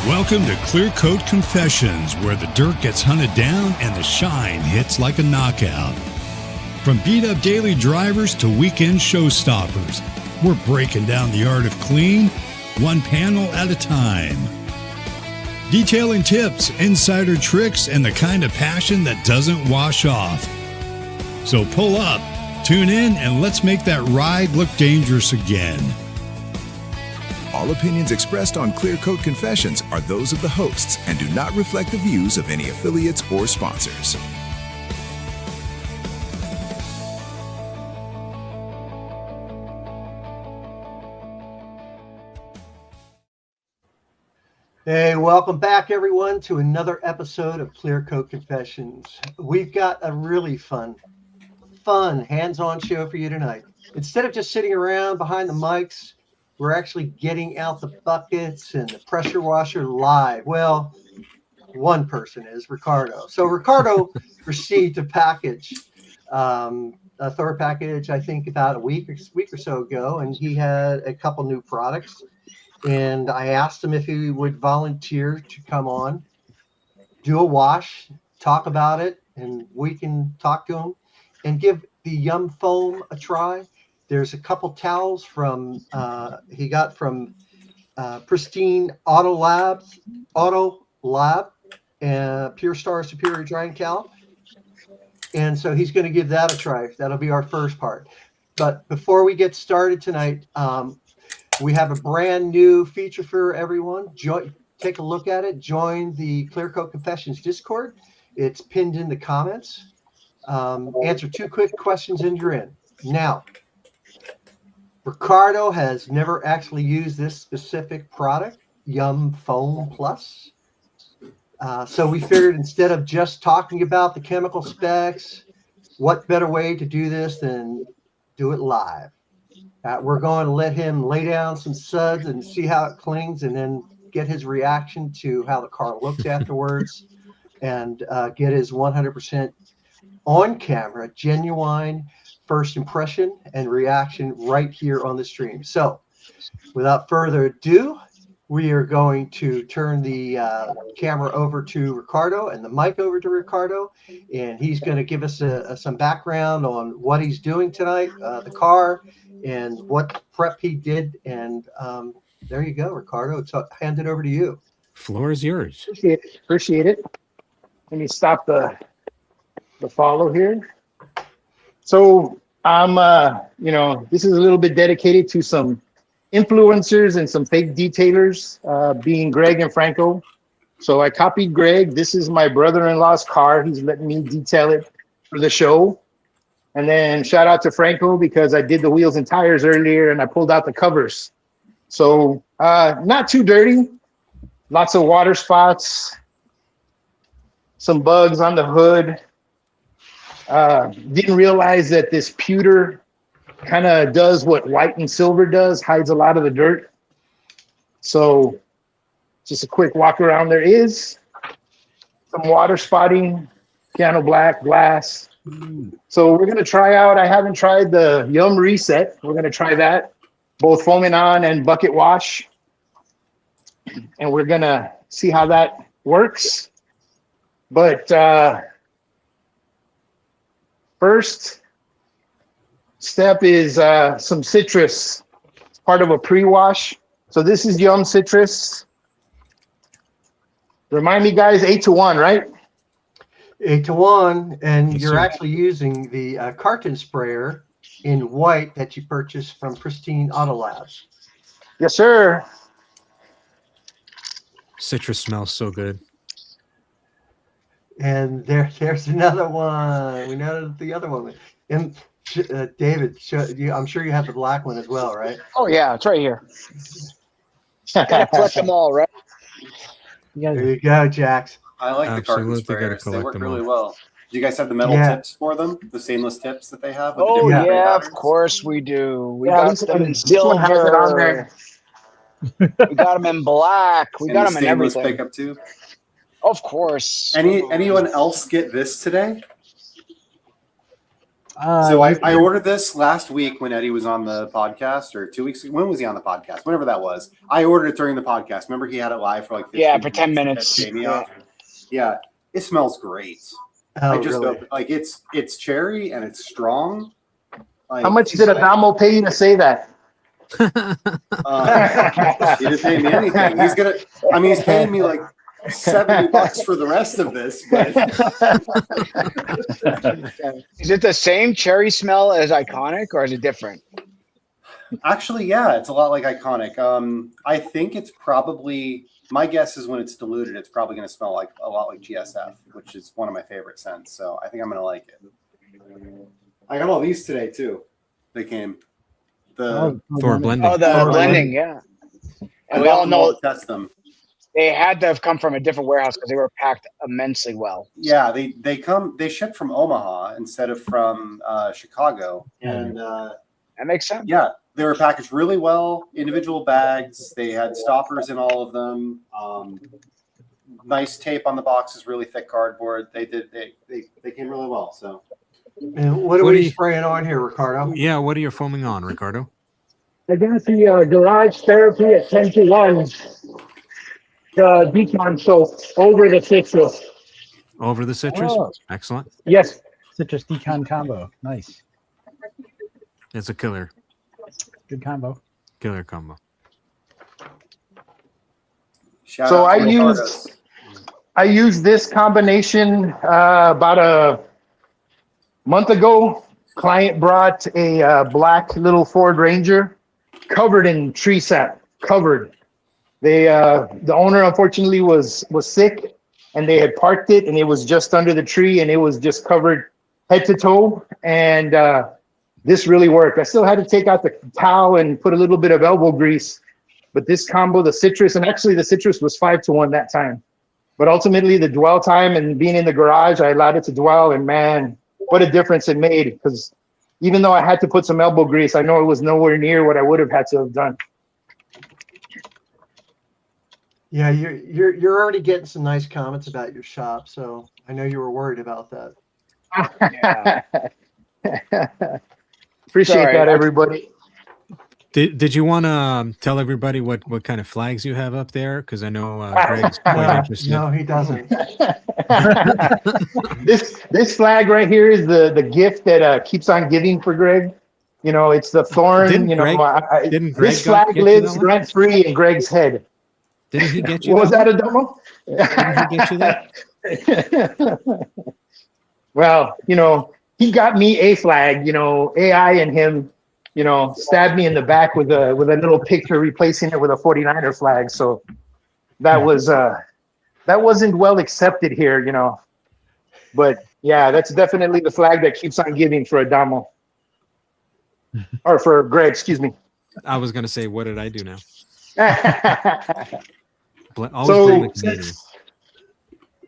Welcome to Clear Coat Confessions, where the dirt gets hunted down and the shine hits like a knockout. From beat-up daily drivers to weekend showstoppers, we're breaking down the art of clean, one panel at a time. Detailing tips, insider tricks, and the kind of passion that doesn't wash off. So pull up, tune in, and let's make that ride look dangerous again. All opinions expressed on Clear Coat Confessions are those of the hosts and do not reflect the views of any affiliates or sponsors. Hey, welcome back, everyone, to another episode of Clear Coat Confessions. We've got a really fun, hands-on show for you tonight. Instead of just sitting around behind the mics, we're actually getting out the buckets and the pressure washer live. Well, one person is Ricardo. So Ricardo received a package, a Thor package, I think about a week or so ago, and he had a couple new products. And I asked him if he would volunteer to come on, do a wash, talk about it, and we can talk to him and give the Yum Foam a try. There's a couple towels from he got from Pristine Auto Lab, and Pure Star Superior Drying Towel. And so he's going to give that a try. That'll be our first part. But before we get started tonight, we have a brand new feature for everyone. Take a look at it. Join the Clear Coat Confessions Discord. It's pinned in the comments. Answer 2 quick questions and you're in. Now, Ricardo has never actually used this specific product, Yum Foam Plus. So we figured instead of just talking about the chemical specs, what better way to do this than do it live? We're going to let him lay down some suds and see how it clings and then get his reaction to how the car looks afterwards and get his 100% on camera, genuine first impression and reaction right here on the stream. So without further ado, we are going to turn the camera over to Ricardo and the mic over to Ricardo, and he's going to give us some background on what he's doing tonight, the car, and what prep he did. And there you go, Ricardo. It's handed over to you. Floor is yours. Appreciate it. Let me stop the follow here. So I'm, this is a little bit dedicated to some influencers and some fake detailers, being Greg and Franco. So I copied Greg. This is my brother-in-law's car. He's letting me detail it for the show. And then shout out to Franco because I did the wheels and tires earlier and I pulled out the covers. So not too dirty, lots of water spots, some bugs on the hood. Didn't realize that this pewter kind of does what white and silver does, hides a lot of the dirt. So just a quick walk around. There is some water spotting, piano black, glass. So we're going to try out, I haven't tried the Yum Reset. We're going to try that, both foaming on and bucket wash. And we're going to see how that works. But first step is some citrus. It's part of a pre-wash. So this is Yum Citrus. Remind me, guys, 8-to-1, right? 8-to-1, and Yes, you're sir. actually using the carton sprayer in white that you purchased from Pristine Auto Labs. Yes, sir. Citrus smells so good. And there's another one. We know the other one. And David, I'm sure you have the black one as well, right? Oh yeah, it's right here. Gotta collect them all, right? There you go, Jax. I like the carton Absolutely gotta sprayers. They collect work them really all. well. Do you guys have the metal Yeah. tips for them? The stainless tips that they have? With the Oh different yeah, of patterns? course we do. We Yeah, got this them in one has it on silver. there. We got them in black. We And got the them in stainless everything. pickup too. Of course. Anyone else get this today? So I ordered this last week when Eddie was on the podcast, or 2 weeks ago. When was he on the podcast? Whenever that was. I ordered it during the podcast. Remember he had it live for like 15 for 10 minutes. That me off. Yeah, it smells great. Oh, I just really? opened, like it's cherry and it's strong. Like, How much did Adamo pay you to say that? he didn't pay me anything. He's paying me like $70 for the rest of this. But Is it the same cherry smell as Iconic, or is it different? actually, yeah, it's a lot like Iconic. I think it's probably, my guess is when it's diluted, it's probably going to smell like a lot like GSF, which is one of my favorite scents. So I think I'm going to like it. I got all these today too. They came. The Thor blending. Oh, the blending, yeah. And we all know test them. they had to have come from a different warehouse because they were packed immensely well. Yeah, they ship from Omaha instead of from Chicago, and That makes sense. yeah, they were packaged really well. Individual bags. They had stoppers in all of them. Nice tape on the boxes. Really thick cardboard. They came really well. So. And what are we spraying on here, Ricardo? Yeah, what are you foaming on, Ricardo? I got the garage therapy at 10 to 1. The Decon soap over the citrus. Over the citrus? Oh. Excellent. Yes. Citrus Decon combo. Nice. It's a killer Good combo. combo. Shout So out to I used this combination about a month ago. Client brought a black little Ford Ranger covered in tree sap, covered. The owner unfortunately was sick, and they had parked it, and it was just under the tree, and it was just covered head to toe. And this really worked. I still had to take out the towel and put a little bit of elbow grease, but this combo, the citrus, and actually the citrus was 5 to 1 that time. But ultimately, the dwell time and being in the garage, I allowed it to dwell, and man, what a difference it made. Because even though I had to put some elbow grease, I know it was nowhere near what I would have had to have done. Yeah, you're already getting some nice comments about your shop, so I know you were worried about that. Appreciate Sorry, that, everybody. Did you want to tell everybody what kind of flags you have up there? Because I know Greg's quite interested. No, he doesn't. This flag right here is the gift that keeps on giving for Greg. You know, it's the thorn. Didn't you know, Greg- didn't Greg this flag get you lives that one? rent free in Greg's head. Didn't he get you? What was that that, a demo? Didn't he get you that? Well, you know, he got me a flag. You know, AI and him, you know, stabbed me in the back with a little picture, replacing it with a 49er flag. So that wasn't well accepted here, you know. But yeah, that's definitely the flag that keeps on giving for Adamo. Or for Greg, excuse me. I was gonna say, what did I do now? Always So blame the Canadian.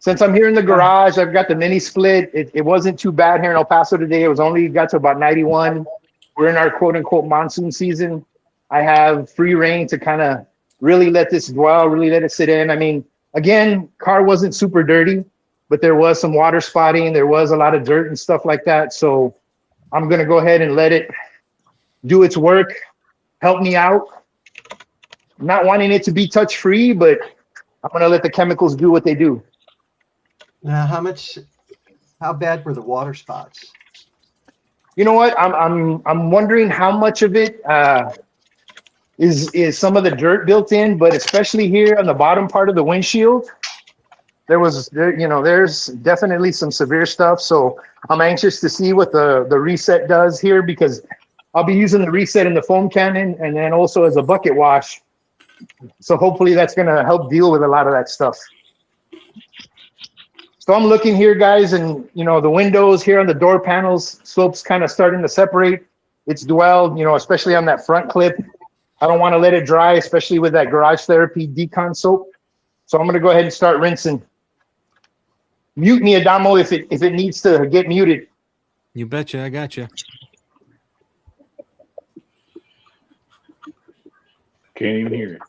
since I'm here in the garage, I've got the mini split. It wasn't too bad here in El Paso today. It was only got to about 91. We're in our quote unquote monsoon season. I have free reign to kind of really let this dwell, really let it sit in. I mean, again, car wasn't super dirty, but there was some water spotting. There was a lot of dirt and stuff like that. So I'm going to go ahead and let it do its work, help me out. Not wanting it to be touch free, but I'm going to let the chemicals do what they do. Now, how bad were the water spots? You know what? I'm wondering how much of it is some of the dirt built in, but especially here on the bottom part of the windshield, there's definitely some severe stuff. So I'm anxious to see what the reset does here, because I'll be using the reset in the foam cannon and then also as a bucket wash. So hopefully that's going to help deal with a lot of that stuff. So I'm looking here, guys, and, you know, the windows here on the door panels, soap's kind of starting to separate. It's dwelled, you know, especially on that front clip. I don't want to let it dry, especially with that Garage Therapy Decon soap. So I'm going to go ahead and start rinsing. Mute me, Adamo, if it needs to get muted. You betcha, I got you. Can't even hear it.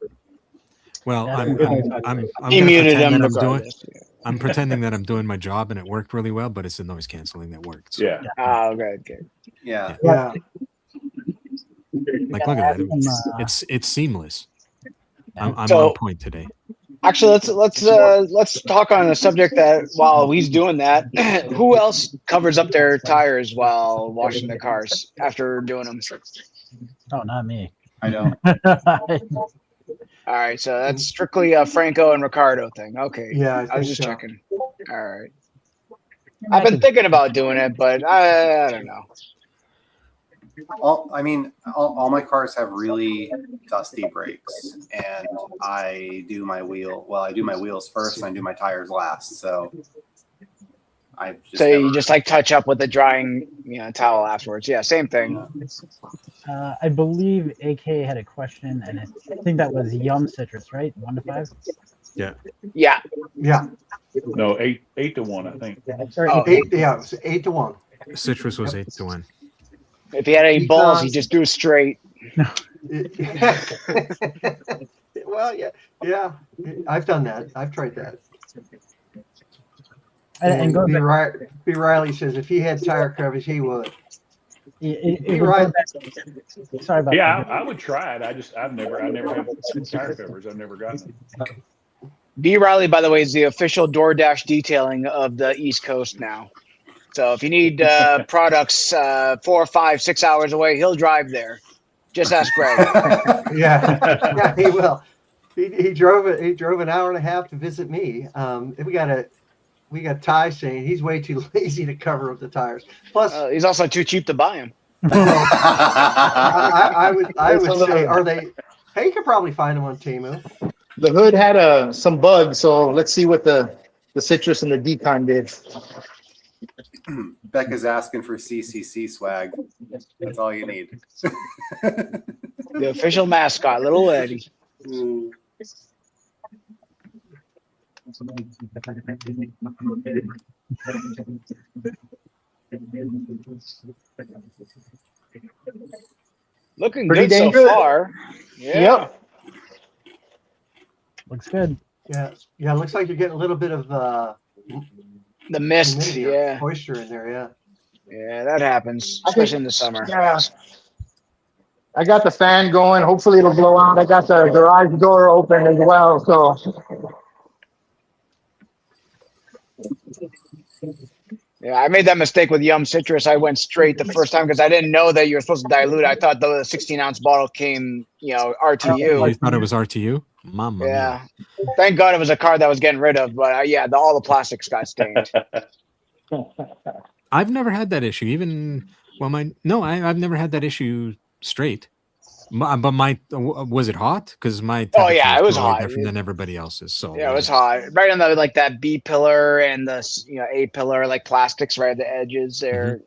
Well, Yeah, I'm He gonna muted pretend him that I'm doing. regardless. I'm pretending that I'm doing my job and it worked really well, but it's the noise canceling that worked. So, Yeah. Oh, good. Yeah. Yeah. like, look at that. It's seamless. I'm So- on point today. Actually, let's talk on a subject that while he's doing that, who else covers up their tires while washing their cars after doing them? Oh, not me. I don't. All right, so that's strictly a Franco and Ricardo thing. Okay, Yeah, I was think just so. checking. All right, I've been thinking about doing it, but I don't know. All my cars have really dusty brakes, and I do my wheels first, and I do my tires last. So you just like touch up with the drying, towel afterwards. Yeah, same thing. I believe AK had a question, and I think that was Yum Citrus, right? 1 to 5. Yeah. Yeah. No, 8 to 1, I think. Sorry, Oh, 8. Yeah, it was 8 to 1. Citrus was 8 to 1. If he had any balls, he just do straight. Well, yeah. I've done that. I've tried that. and going back, B. Riley says if he had tire covers, he would. it Right. would go back- sorry about Yeah, that. I would try it. I've never had tire covers. I've never gotten them. B. Riley, by the way, is the official DoorDash detailing of the East Coast now. So if you need products 4, 5, 6 hours away, he'll drive there. Just ask Greg. Yeah, he will. He drove it. He drove an hour and a half to visit me. We got Ty saying he's way too lazy to cover up the tires. Plus, He's also too cheap to buy them. I would say, are they? Hey, you could probably find them on Temu. The hood had some bugs, so let's see what the citrus and the Decon did. Becca's asking for CCC swag. That's all you need. The official mascot, Little Eddie. Looking Pretty good dang so good. far. Yeah. Yep. Looks good. Yeah. It looks like you're getting a little bit of The mist. humidity, Yeah. moisture in there. Yeah. Yeah, that happens, especially in the summer. Yeah. I got the fan going. Hopefully it'll blow out. I got the garage door open as well. So Yeah, I made that mistake with Yum Citrus. I went straight the first time because I didn't know that you were supposed to dilute. I thought the 16-ounce bottle came, Oh, RTU. you thought it was RTU? Mama mia. Yeah. Thank God it was a car that was getting rid of, but all the plastics got stained. I've never had that issue. I've never had that issue straight. But was it hot? Because my Oh, yeah, temperature it was is totally hot. different than everybody else's. So Yeah, it was hot. Right on the that B pillar and the A pillar, like plastics right at the edges there.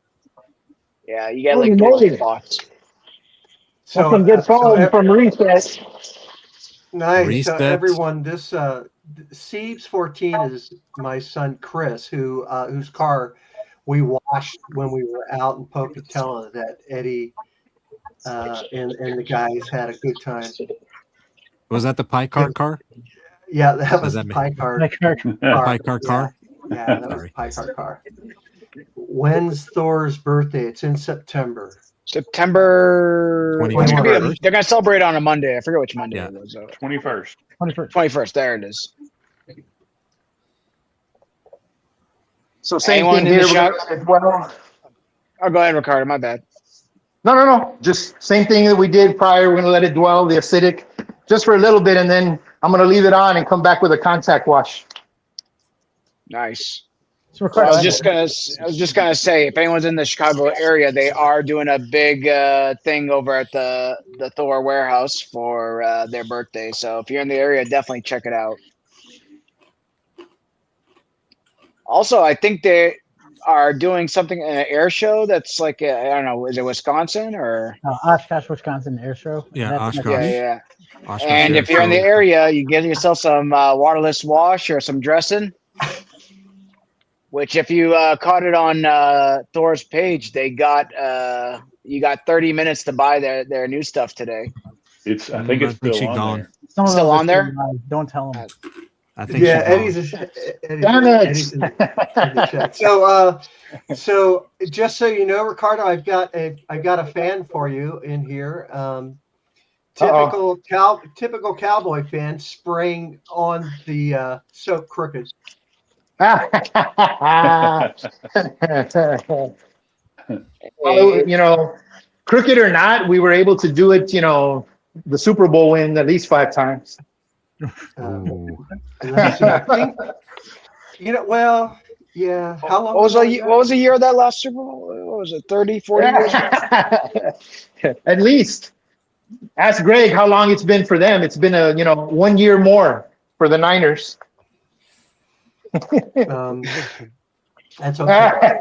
Yeah, you get Holy like moly. little spots. So some good foam from Reset. Nice. So Reset. everyone, this Siebes 14 is my son Chris, whose car we washed when we were out in Pocatello. That Eddie and the guys had a good time. Was that the pie car? Yeah, that Does was that the mean- pie car. Pie car? Yeah, that was the pie car. When's Thor's birthday? It's in September. September 21st. They're gonna celebrate on a Monday. I forget which Monday Yeah. it was. 21st. 21st. There it is. So same Anyone thing in here. the shop? Well, Oh, go ahead, Ricardo. My bad. no. Just same thing that we did prior. We're gonna let it dwell, the acidic, just for a little bit, and then I'm gonna leave it on and come back with a contact wash. Nice. So So I Ricardo, was just gonna say, if anyone's in the Chicago area, they are doing a big thing over at the Thor warehouse for their birthday. So if you're in the area, definitely check it out. Also, I think they are doing something in an air show that's like I don't know, is it Wisconsin or? Oshkosh, Wisconsin Air Show. Yeah, That's Oshkosh. next week. Yeah. Oshkosh And Air if you're in the Show. area, you get yourself some waterless wash or some dressing. Which, if you caught it on Thor's page, they got you got 30 minutes to buy their new stuff today. I think it's I think still she on gone. there. Some of Still those are on there? Don't tell them. I think Yeah, she's gone. Eddie's in the chat. So just so you know, Ricardo, I've got a fan for you in here. Typical cowboy fan spraying on the soap crooked. Well, you know, crooked or not, we were able to do it, you know, the Super Bowl win at least 5 times. Ooh. Let's see. I think, you know, well, yeah. How long? What was the year of that last Super Bowl? What was it, 30, 40 years? At least. Ask Greg how long it's been for them. It's been 1 year more for the Niners. That's okay.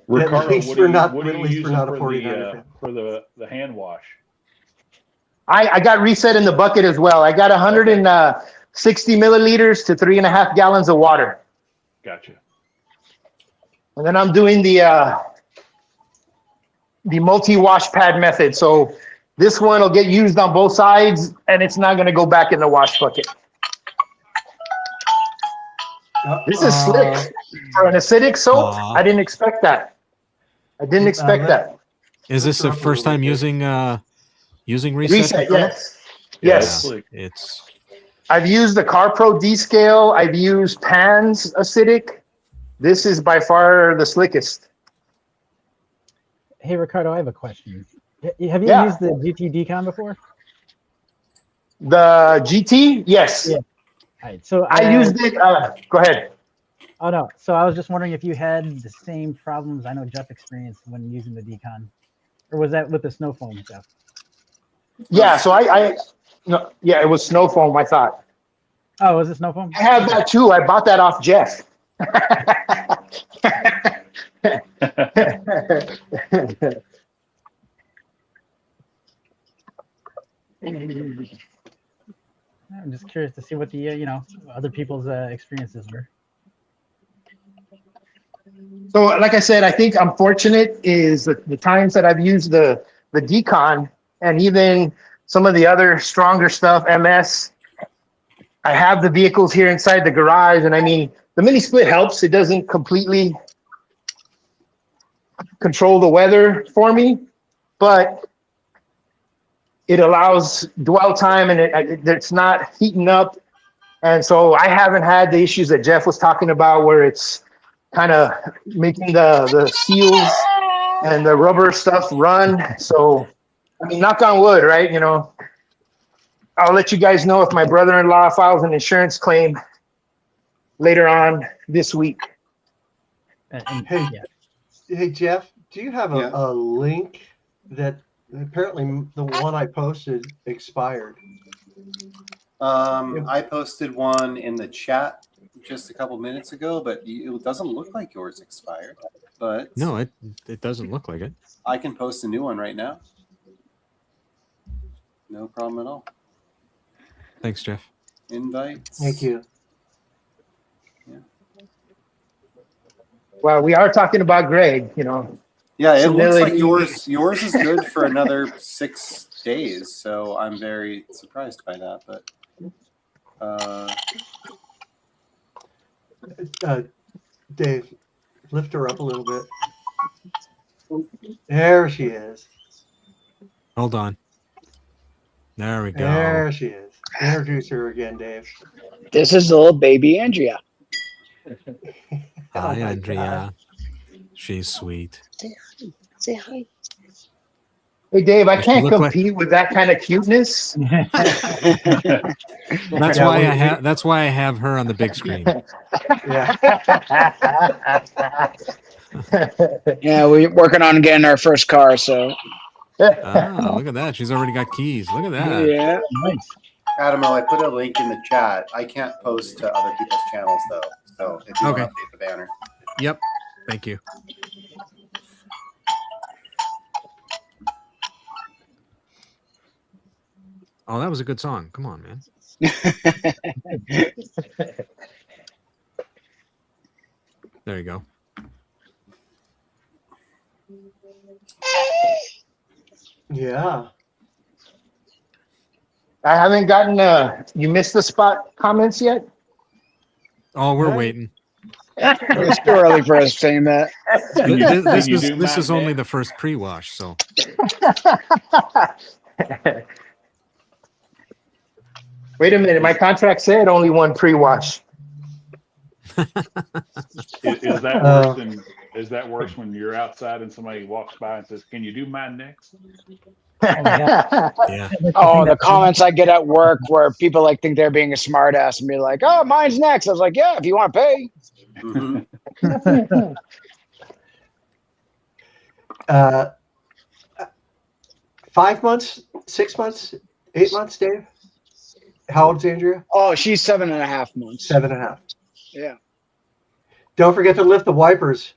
Ricardo, At least what we're do not. you At least we're using not a for 49er fan. the hand wash? I got reset in the bucket as well. I got 160 milliliters to 3.5 gallons of water. Gotcha. And then I'm doing the multi-wash pad method. So this one will get used on both sides, and it's not going to go back in the wash bucket. This is slick for an acidic soap. I didn't expect that. that. Is this the first time using Reset? Reset, yes. Yeah, Yes. I've used the Car Pro D scale. I've used Pan's acidic. This is by far the slickest. Hey, Ricardo, I have a question. Have you used the GT Decon before? The GT? Yes. Yeah. All right, so I used it. Go ahead. Oh, no. So I was just wondering if you had the same problems I know Jeff experienced when using the Decon. Or was that with the snow foam stuff? Yeah, so no, yeah, it was snow foam, I thought. Oh, was it snow foam? I have that too. I bought that off Jeff. I'm just curious to see what the other people's experiences were. So, like I said, I think I'm fortunate is the times that I've used the Decon and even some of the other stronger stuff, MS. I have the vehicles here inside the garage, and I mean, the mini split helps. It doesn't completely control the weather for me, but it allows dwell time, and it's not heating up. And so I haven't had the issues that Jeff was talking about where it's kind of making the seals and the rubber stuff run. So, I mean, knock on wood, right? You know, I'll let you guys know if my brother-in-law files an insurance claim later on this week. Hey, Jeff, do you have a link that apparently the one I posted expired? I posted one in the chat just a couple minutes ago, but it doesn't look like yours expired. But no, it doesn't look like it. I can post a new one right now. No problem at all. Thanks, Jeff. Invites. Thank you. Yeah. Well, we are talking about Greg, you know. Yeah, it looks like yours is good for another 6 days. So I'm very surprised by that. But Dave, lift her up a little bit. There she is. Hold on. There we go. There she is. Introduce her again, Dave. This is little baby Andrea. Hi, Andrea. She's sweet. Say hi. Hey, Dave, I can't compete with that kind of cuteness. That's why I have her on the big screen. Yeah, we're working on getting our first car, so. Oh, look at that. She's already got keys. Look at that. Yeah. Nice. Adamo, I put a link in the chat. I can't post to other people's channels though. So if you want to update the banner. Yep. Thank you. Oh, that was a good song. Come on, man. There you go. Yeah. I haven't gotten you missed the spot comments yet. Oh, we're waiting. It's too early for us saying that. This is only the first pre-wash, so. Wait a minute, my contract said only one pre-wash. Is that worse than? Is that worse when you're outside and somebody walks by and says, "Can you do mine next?" Yeah. Oh, the comments I get at work where people like think they're being a smart ass and be like, "Oh, mine's next." I was like, "Yeah, if you want to pay." Mhm. 5 months, 6 months, 8 months, Dave? How old's Andrea? Oh, she's 7.5 months. 7.5. Yeah. Don't forget to lift the wipers.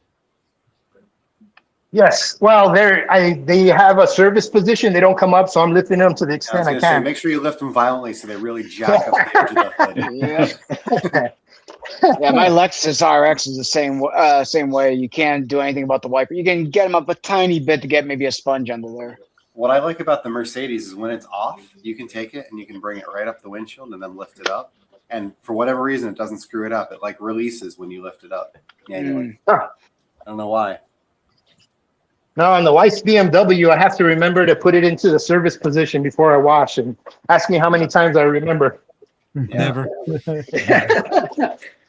Yes. Well, they have a service position. They don't come up, so I'm lifting them to the I was extent I gonna say, can. make sure you lift them violently so they really jack up the edge of the hood. Yeah, my Lexus RX is the same way. You can't do anything about the wiper. You can get them up a tiny bit to get maybe a sponge under there. What I like about the Mercedes is when it's off, you can take it and you can bring it right up the windshield and then lift it up. And for whatever reason, it doesn't screw it up. It like releases when you lift it up manually. I don't know why. No, on the wife's BMW, I have to remember to put it into the service position before I wash, and ask me how many times I remember. Never.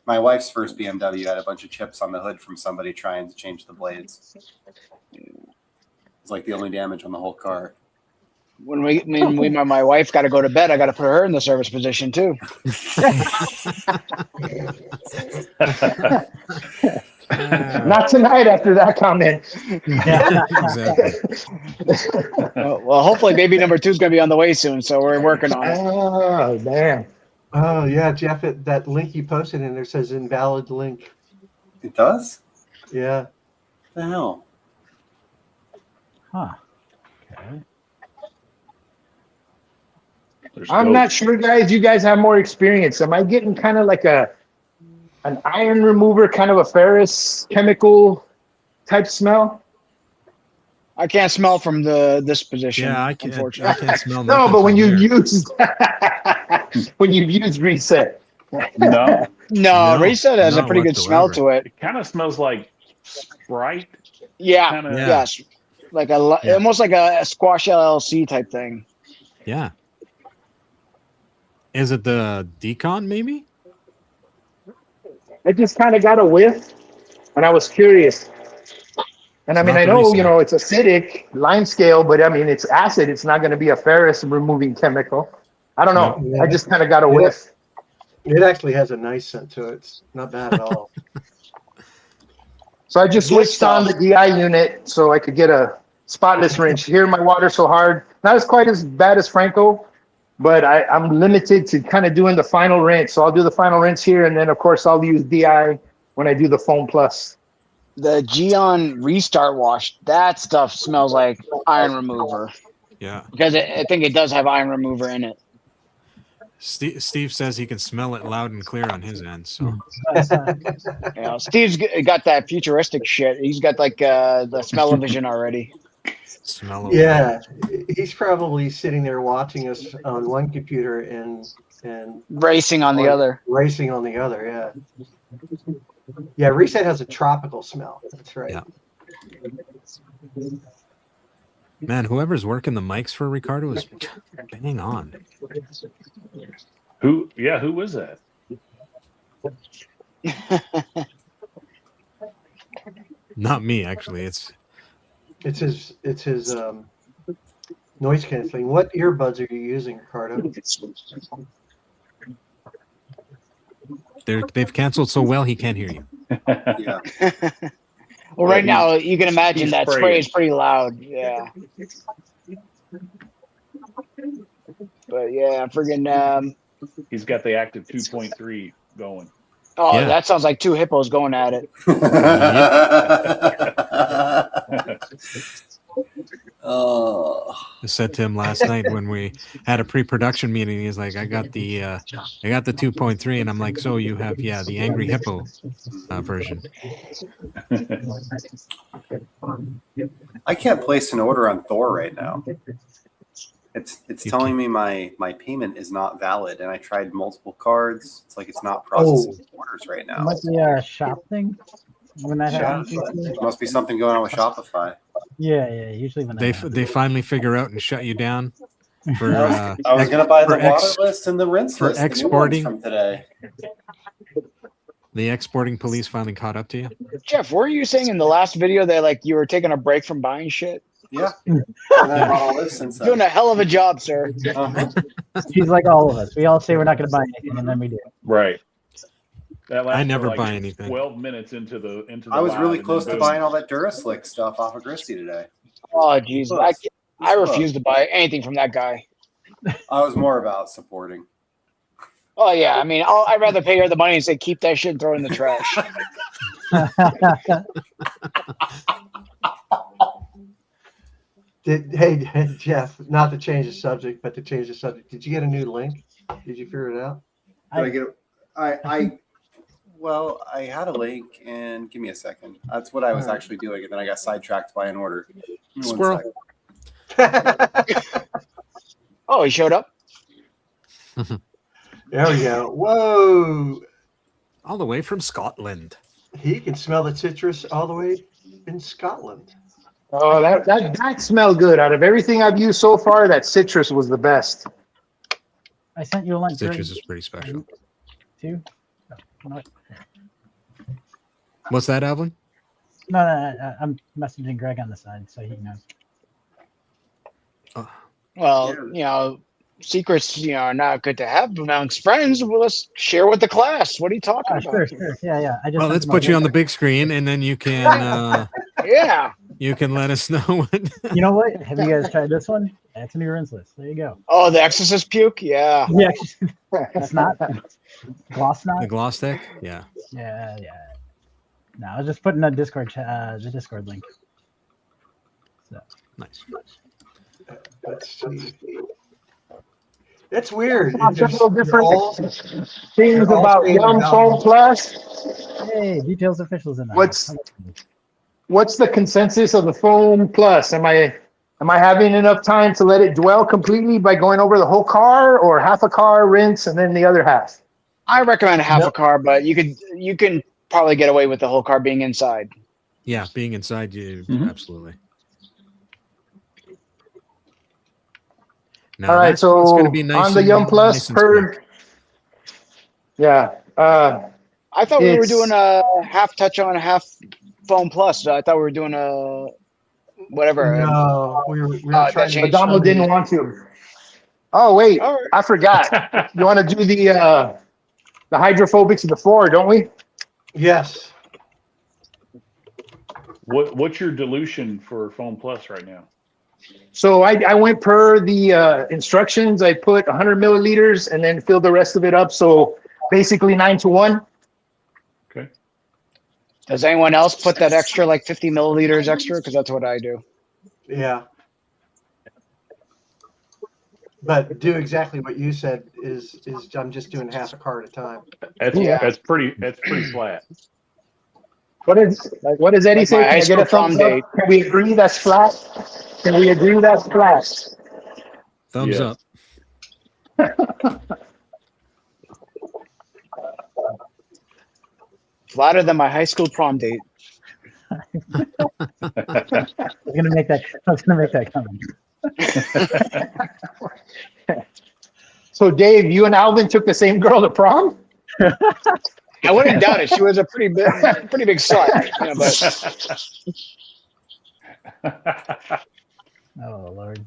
My wife's first BMW had a bunch of chips on the hood from somebody trying to change the blades. It's like the only damage on the whole car. When my wife got to go to bed, I got to put her in the service position too. Not tonight after that comment. Yeah, exactly. Well, hopefully baby number 2 is going to be on the way soon, so we're working on it. Oh, damn. Oh, yeah, Jeff, that link you posted in there says invalid link. It does? Yeah. What the hell? Huh. Okay. I'm not sure, guys. You guys have more experience. Am I getting kind of like an iron remover, kind of a ferrous chemical type smell? I can't smell from this position. Yeah, I can't smell. No, but when you use when you've used Reset. No, Reset has a pretty good smell to it. It kind of smells like Sprite. Yeah, yes, like almost like a Squash LLC type thing. Yeah. Is it the Decon maybe? I just kind of got a whiff, and I was curious. And I mean, I know, you know, it's acidic, lime scale, but I mean, it's acid. It's not going to be a ferrous removing chemical. I don't know. Yeah. I just kind of got a whiff. It actually has a nice scent to it. It's not bad at all. So I just switched on the DI unit so I could get a spotless rinse. Here, my water's so hard. Not as quite as bad as Franco, but I'm limited to kind of doing the final rinse. So I'll do the final rinse here, and then, of course, I'll use DI when I do the Foam Plus. The Geon Restart Wash, that stuff smells like iron remover. Yeah. Because I think it does have iron remover in it. Steve says he can smell it loud and clear on his end. So Yeah, Steve's got that futuristic shit. He's got like the smell-o-vision already. Yeah, he's probably sitting there watching us on one computer and racing on the other. Racing on the other, yeah. Yeah, Reset has a tropical smell. That's right. Yeah. Man, whoever's working the mics for Ricardo is bang on. Who was that? Not me, actually. It's his noise canceling. What earbuds are you using, Ricardo? They've canceled so well he can't hear you. Yeah. Well, right now you can imagine that spray is pretty loud. Yeah. But yeah, friggin' he's got the active 2.3 going. Oh, yeah. That sounds like two hippos going at it. Oh. I said to him last night when we had a pre-production meeting, he's like, I got the 2.3, and I'm like, so you have the Angry Hippo version. I can't place an order on Thor right now. It's telling me my payment is not valid, and I tried multiple cards. It's like it's not processing orders right It now. must be a shop thing when that happens. Must be something going on with Shopify. Yeah, usually when They finally figure out and shut you down for. I was gonna buy the water ex- list and the rinse for list, the new ones exporting from today. The exporting police finally caught up to you. Jeff, weren't you saying in the last video that like you were taking a break from buying shit? Yeah. And I bought all this since then. Doing a hell of a job, sir. He's like all of us. We all say we're not going to buy anything, and then we do. Right. That I lasted never like buy anything. 12 minutes into the I was live, really and close then to boom. buying all that Duraslick stuff off of Christie today. Oh, jeez. I refuse to buy anything from that guy. I was more about supporting. Oh, yeah. I mean, I'd rather pay her the money and say, keep that shit and throw it in the trash. Hey, Jeff, not to change the subject, but to change the subject. Did you get a new link? Did you figure it out? Did I get it? Well, I had a link, and give me a second. That's what I was actually doing, and then I got sidetracked by an order. Squirrel. Oh, he showed up? There we go. Whoa. All the way from Scotland. He can smell the citrus all the way in Scotland. Oh, that smelled good. Out of everything I've used so far, that citrus was the best. I sent you a link. Citrus is pretty special. Too? No, What's that, Alvin? no, I'm messaging Greg on the side so he knows. Well, you know, secrets, you know, are not good to have amongst friends. Well, let's share with the class. What are you talking about? Sure. Yeah. I just Well, let's put you on the big screen, and then you can Yeah. you can let us know what. You know what? Have you guys tried this one? It's a new rinse list. There you go. Oh, the Exorcist puke? Yeah. Yeah, it's not gloss The not. gloss stick? Yeah. Yeah. No, I was just putting the Discord the Discord link. So. Nice. Let's see. It's weird. There's It's no different all- things all about saying Young about- Foam Plus. Hey, details officials in there. What's the consensus of the Foam Plus? Am I having enough time to let it dwell completely by going over the whole car, or half a car rinse and then the other half? I recommend half a car, but you can probably get away with the whole car being inside. Yeah, being inside, you absolutely. Now, All right, that's what's so gonna be nice on the and- Young Plus nice and per, slick. yeah. I thought we were It's- doing a half touch on, half foam plus. I thought we were doing a whatever. No, we were that trying to changed. Adamo didn't want to. Oh wait, All right. I forgot. You want to do the hydrophobics before, don't we? Yes. What's your dilution for Foam Plus right now? So I went per the instructions. I put 100 milliliters and then filled the rest of it up. So basically 9-to-1. Okay. Does anyone else put that extra, like 50 milliliters extra? Because that's what I do. Yeah. But do exactly what you said is I'm just doing half a car at a time. That's pretty flat. What does Eddie Like say? my Can high I get school a thumbs prom up? date. Can we agree that's flat? Can we agree that's flat? Thumbs Yeah. up. Flatter than my high school prom date. I was gonna make that comment. So Dave, you and Alvin took the same girl to prom? I wouldn't doubt it. She was a pretty big slut. You know, but Oh Lord.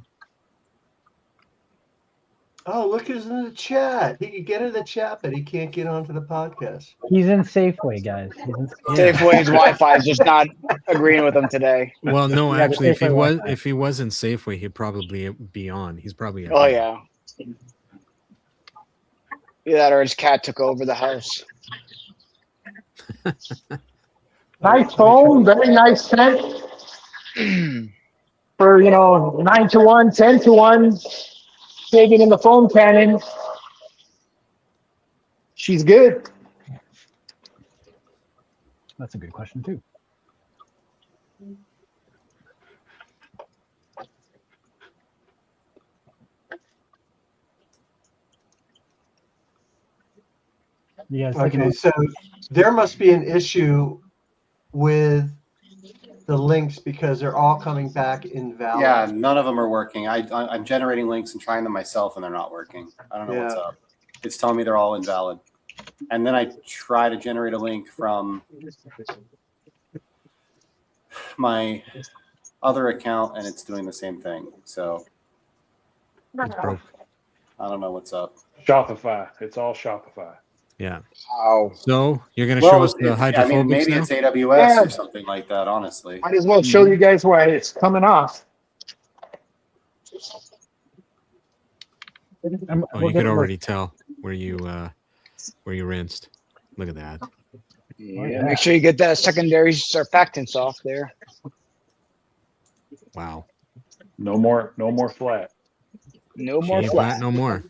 Oh, look who's in the chat. He can get in the chat, but he can't get onto the podcast. He's in Safeway, guys. He's in Safeway's Wi-Fi is just not agreeing with him today. Well, no, Yeah, the actually, Safeway if he was in Safeway, he'd probably be on. He's probably. Oh yeah. Either that or his cat took over the house. Nice foam, very nice scent. For 9-to-1, 10-to-1, saving in the foam cannon. She's good. That's a good question too. You guys Okay, so there must be an issue with the links because they're all coming back invalid. Yeah, none of them are working. I'm generating links and trying them myself, and they're not working. I don't know what's up. It's telling me they're all invalid. And then I try to generate a link from my other account, and it's doing the same thing. So It's broke. I don't know what's up. Shopify. It's all Shopify. Yeah. Wow. So you're going to show us the hydrophobics I mean, maybe now? it's AWS or something like that, honestly. Might as well show you guys why it's coming off. Oh, you could already tell where you rinsed. Look at that. Yeah, make sure you get that secondary surfactants off there. Wow. No more flat. No more Shave flat. No more.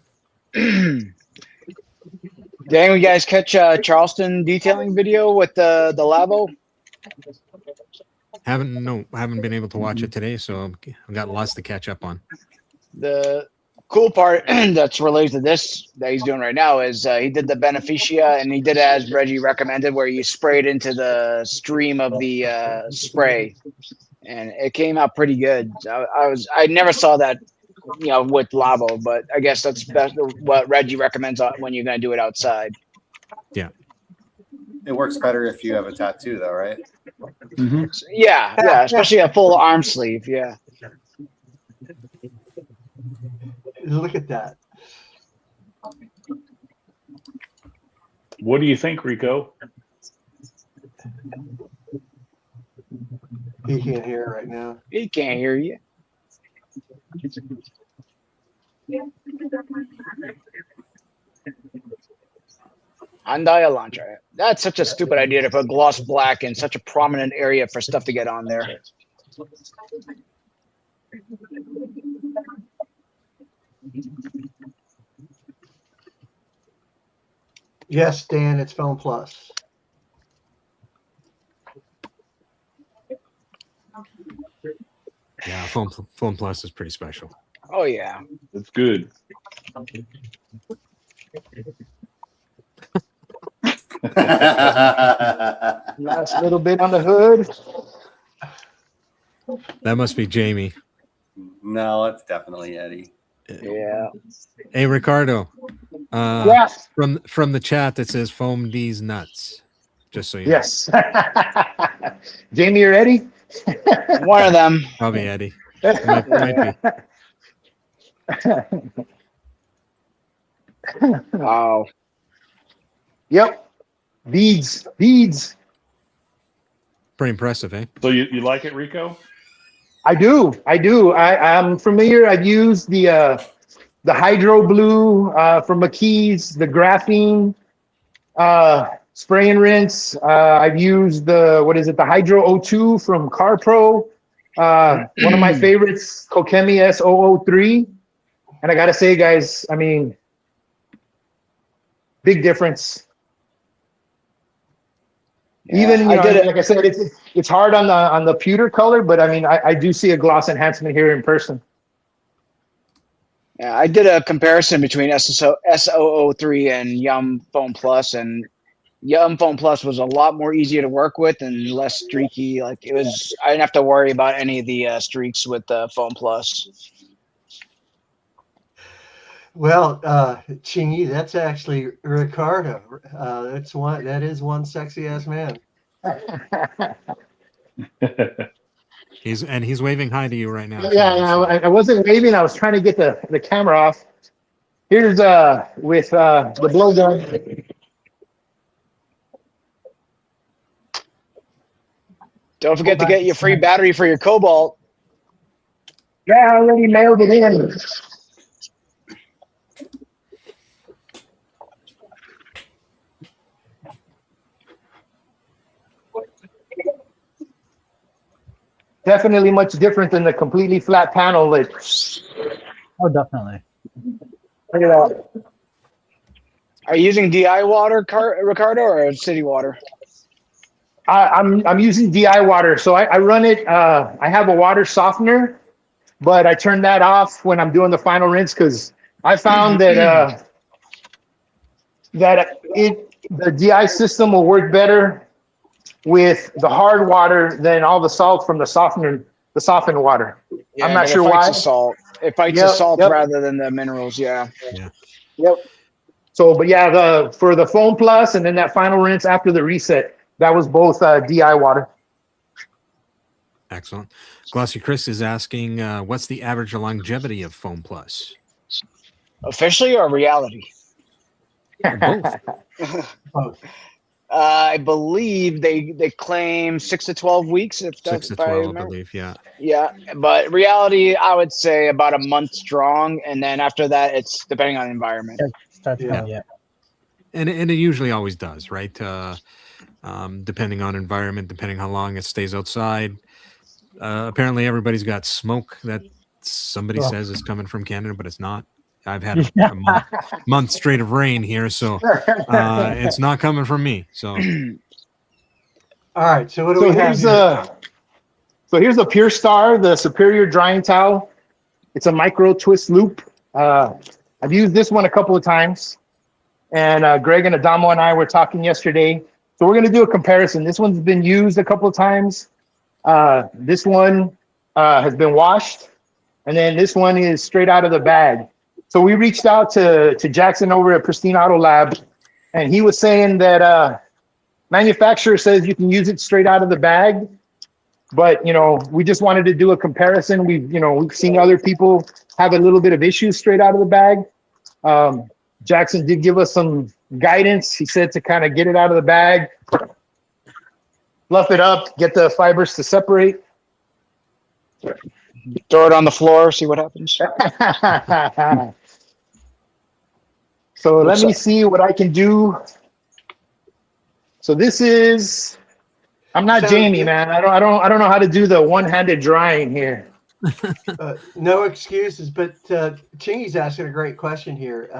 Dang, you guys catch Charleston detailing video with the Labo? Haven't been able to watch it today, so I've got lots to catch up on. The cool part that's related to this that he's doing right now is he did the beneficia, and he did it as Reggie recommended, where you spray it into the stream of the spray, and it came out pretty good. I never saw that, with Labo, but I guess that's what Reggie recommends when you're going to do it outside. Yeah. It works better if you have a tattoo, though, right? Mm-hmm. Yeah, especially a full arm sleeve. Yeah. Look at that. What do you think, Rico? He can't hear right now. He can't hear you. Andaya Elantra. That's such a stupid idea to put gloss black in such a prominent area for stuff to get on there. Yes, Dan, it's Phone Plus. Yeah, Phone Plus is pretty special. Oh yeah, it's good. Last little bit on the hood. That must be Jamie. No, it's definitely Eddie. Yeah. Hey, Ricardo. Yes. From the chat that says foam D's nuts. Just so you know. Yes. Jamie or Eddie? One of them. Probably Eddie. Might be. Wow. Yep. Beads. Pretty impressive, eh? So you like it, Rico? I do. I'm familiar. I've used the Hydro Blue from McKee's, the graphene spray and rinse. I've used the Hydro O2 from CarPro. One of my favorites, Kokemi S003. And I got to say, guys, I mean, big difference. Yeah, Even like I said, it's hard on the pewter color, but I mean, I do see a gloss enhancement here in person. Yeah, I did a comparison between S003 and Yum Foam Plus, and Yum Foam Plus was a lot more easier to work with and less streaky. Like I didn't have to worry about any of the streaks with Foam Plus. Well, Chingy, that's actually Ricardo. That is one sexy ass man. He's waving hi to you right now. Yeah, I wasn't waving. I was trying to get the camera off. Here's with the blowgun. Don't forget to get your free battery for your Cobalt. Yeah, I already mailed it in. Definitely much different than the completely flat panel. Oh, definitely. Look at that. Are you using DI water, Ricardo, or city water? I'm using DI water, so I run it. I have a water softener, but I turn that off when I'm doing the final rinse because I found that that the DI system will work better with the hard water than all the salt from the softened water. Yeah, I'm not 'cause sure it fights why. the salt. It fights the Yep, salt yep. rather than the minerals. Yeah. Yep. So, but yeah, for the foam plus and then that final rinse after the reset, that was both DI water. Excellent. Glossy Chris is asking, what's the average longevity of Foam Plus? Officially or reality? Both. I believe they claim 6 to 12 weeks. If 6 to 12, I believe. Yeah. Yeah, but reality, I would say about a month strong, and then after that, it's depending on the environment. Yeah. And it usually always does, right? Depending on environment, depending how long it stays outside. Apparently, everybody's got smoke that somebody says is coming from Canada, but it's not. I've had a month straight of rain here, so it's not coming from me. So, all right. So what do we have here? So here's the Pure Star, the Superior Drying Towel. It's a micro twist loop. I've used this one a couple of times, and Greg and Adamo and I were talking yesterday. So we're going to do a comparison. This one's been used a couple of times. This one has been washed, and then this one is straight out of the bag. So we reached out to Jackson over at Pristine Auto Lab, and he was saying that manufacturer says you can use it straight out of the bag, but we just wanted to do a comparison. We've seen other people have a little bit of issues straight out of the bag. Jackson did give us some guidance. He said to kind of get it out of the bag, fluff it up, get the fibers to separate. Throw it on the floor, see what happens. So let me see what I can do. So this is, I'm not Jamie, man. I don't know how to do the one-handed drying here. No excuses, but Chingy's asking a great question here.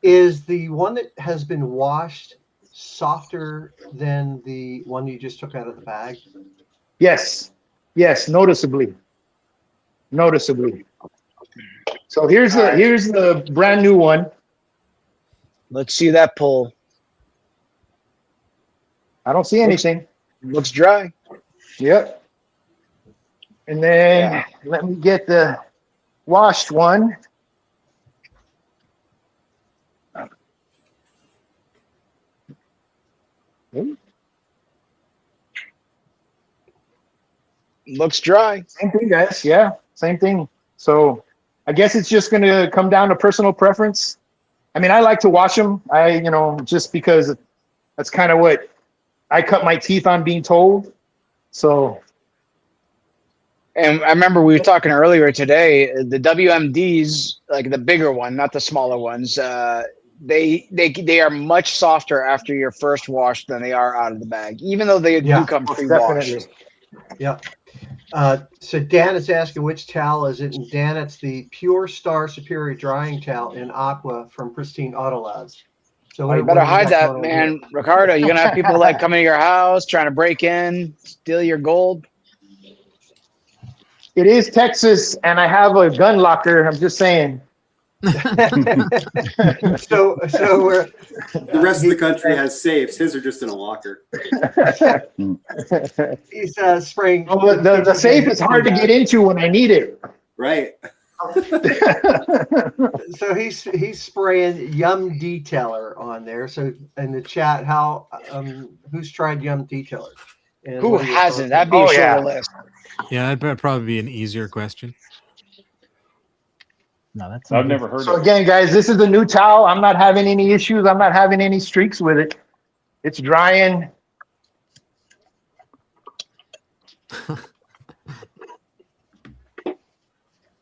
Is the one that has been washed softer than the one you just took out of the bag? Yes, noticeably. So here's the brand new one. Let's see that pull. I don't see anything. Looks dry. Yep. And then let me get the washed one. Looks dry. Same thing, guys. Yeah, same thing. So I guess it's just going to come down to personal preference. I mean, I like to wash them. Just because that's kind of what I cut my teeth on being told. So. And I remember we were talking earlier today, the WMDs, like the bigger one, not the smaller ones, they are much softer after your first wash than they are out of the bag, even though they do come pre-washed. Yeah. So Dan is asking which towel is it, and Dan, it's the Pure Star Superior Drying Towel in Aqua from Pristine Auto Labs. So you better hide that, man. Ricardo, you're gonna have people like coming to your house trying to break in, steal your gold. It is Texas, and I have a gun locker. I'm just saying. so we're, the rest of the country has safes. His are just in a locker. He's spraying. Oh, the safe is hard to get into when I need it. Right. So he's spraying Yum Detailer on there. So in the chat, who's tried Yum Detailer? And who hasn't? That'd be a short list. Yeah, that'd probably be an easier question. No, that's. I've never heard of it. So again, guys, this is the new towel. I'm not having any issues. I'm not having any streaks with it. It's drying.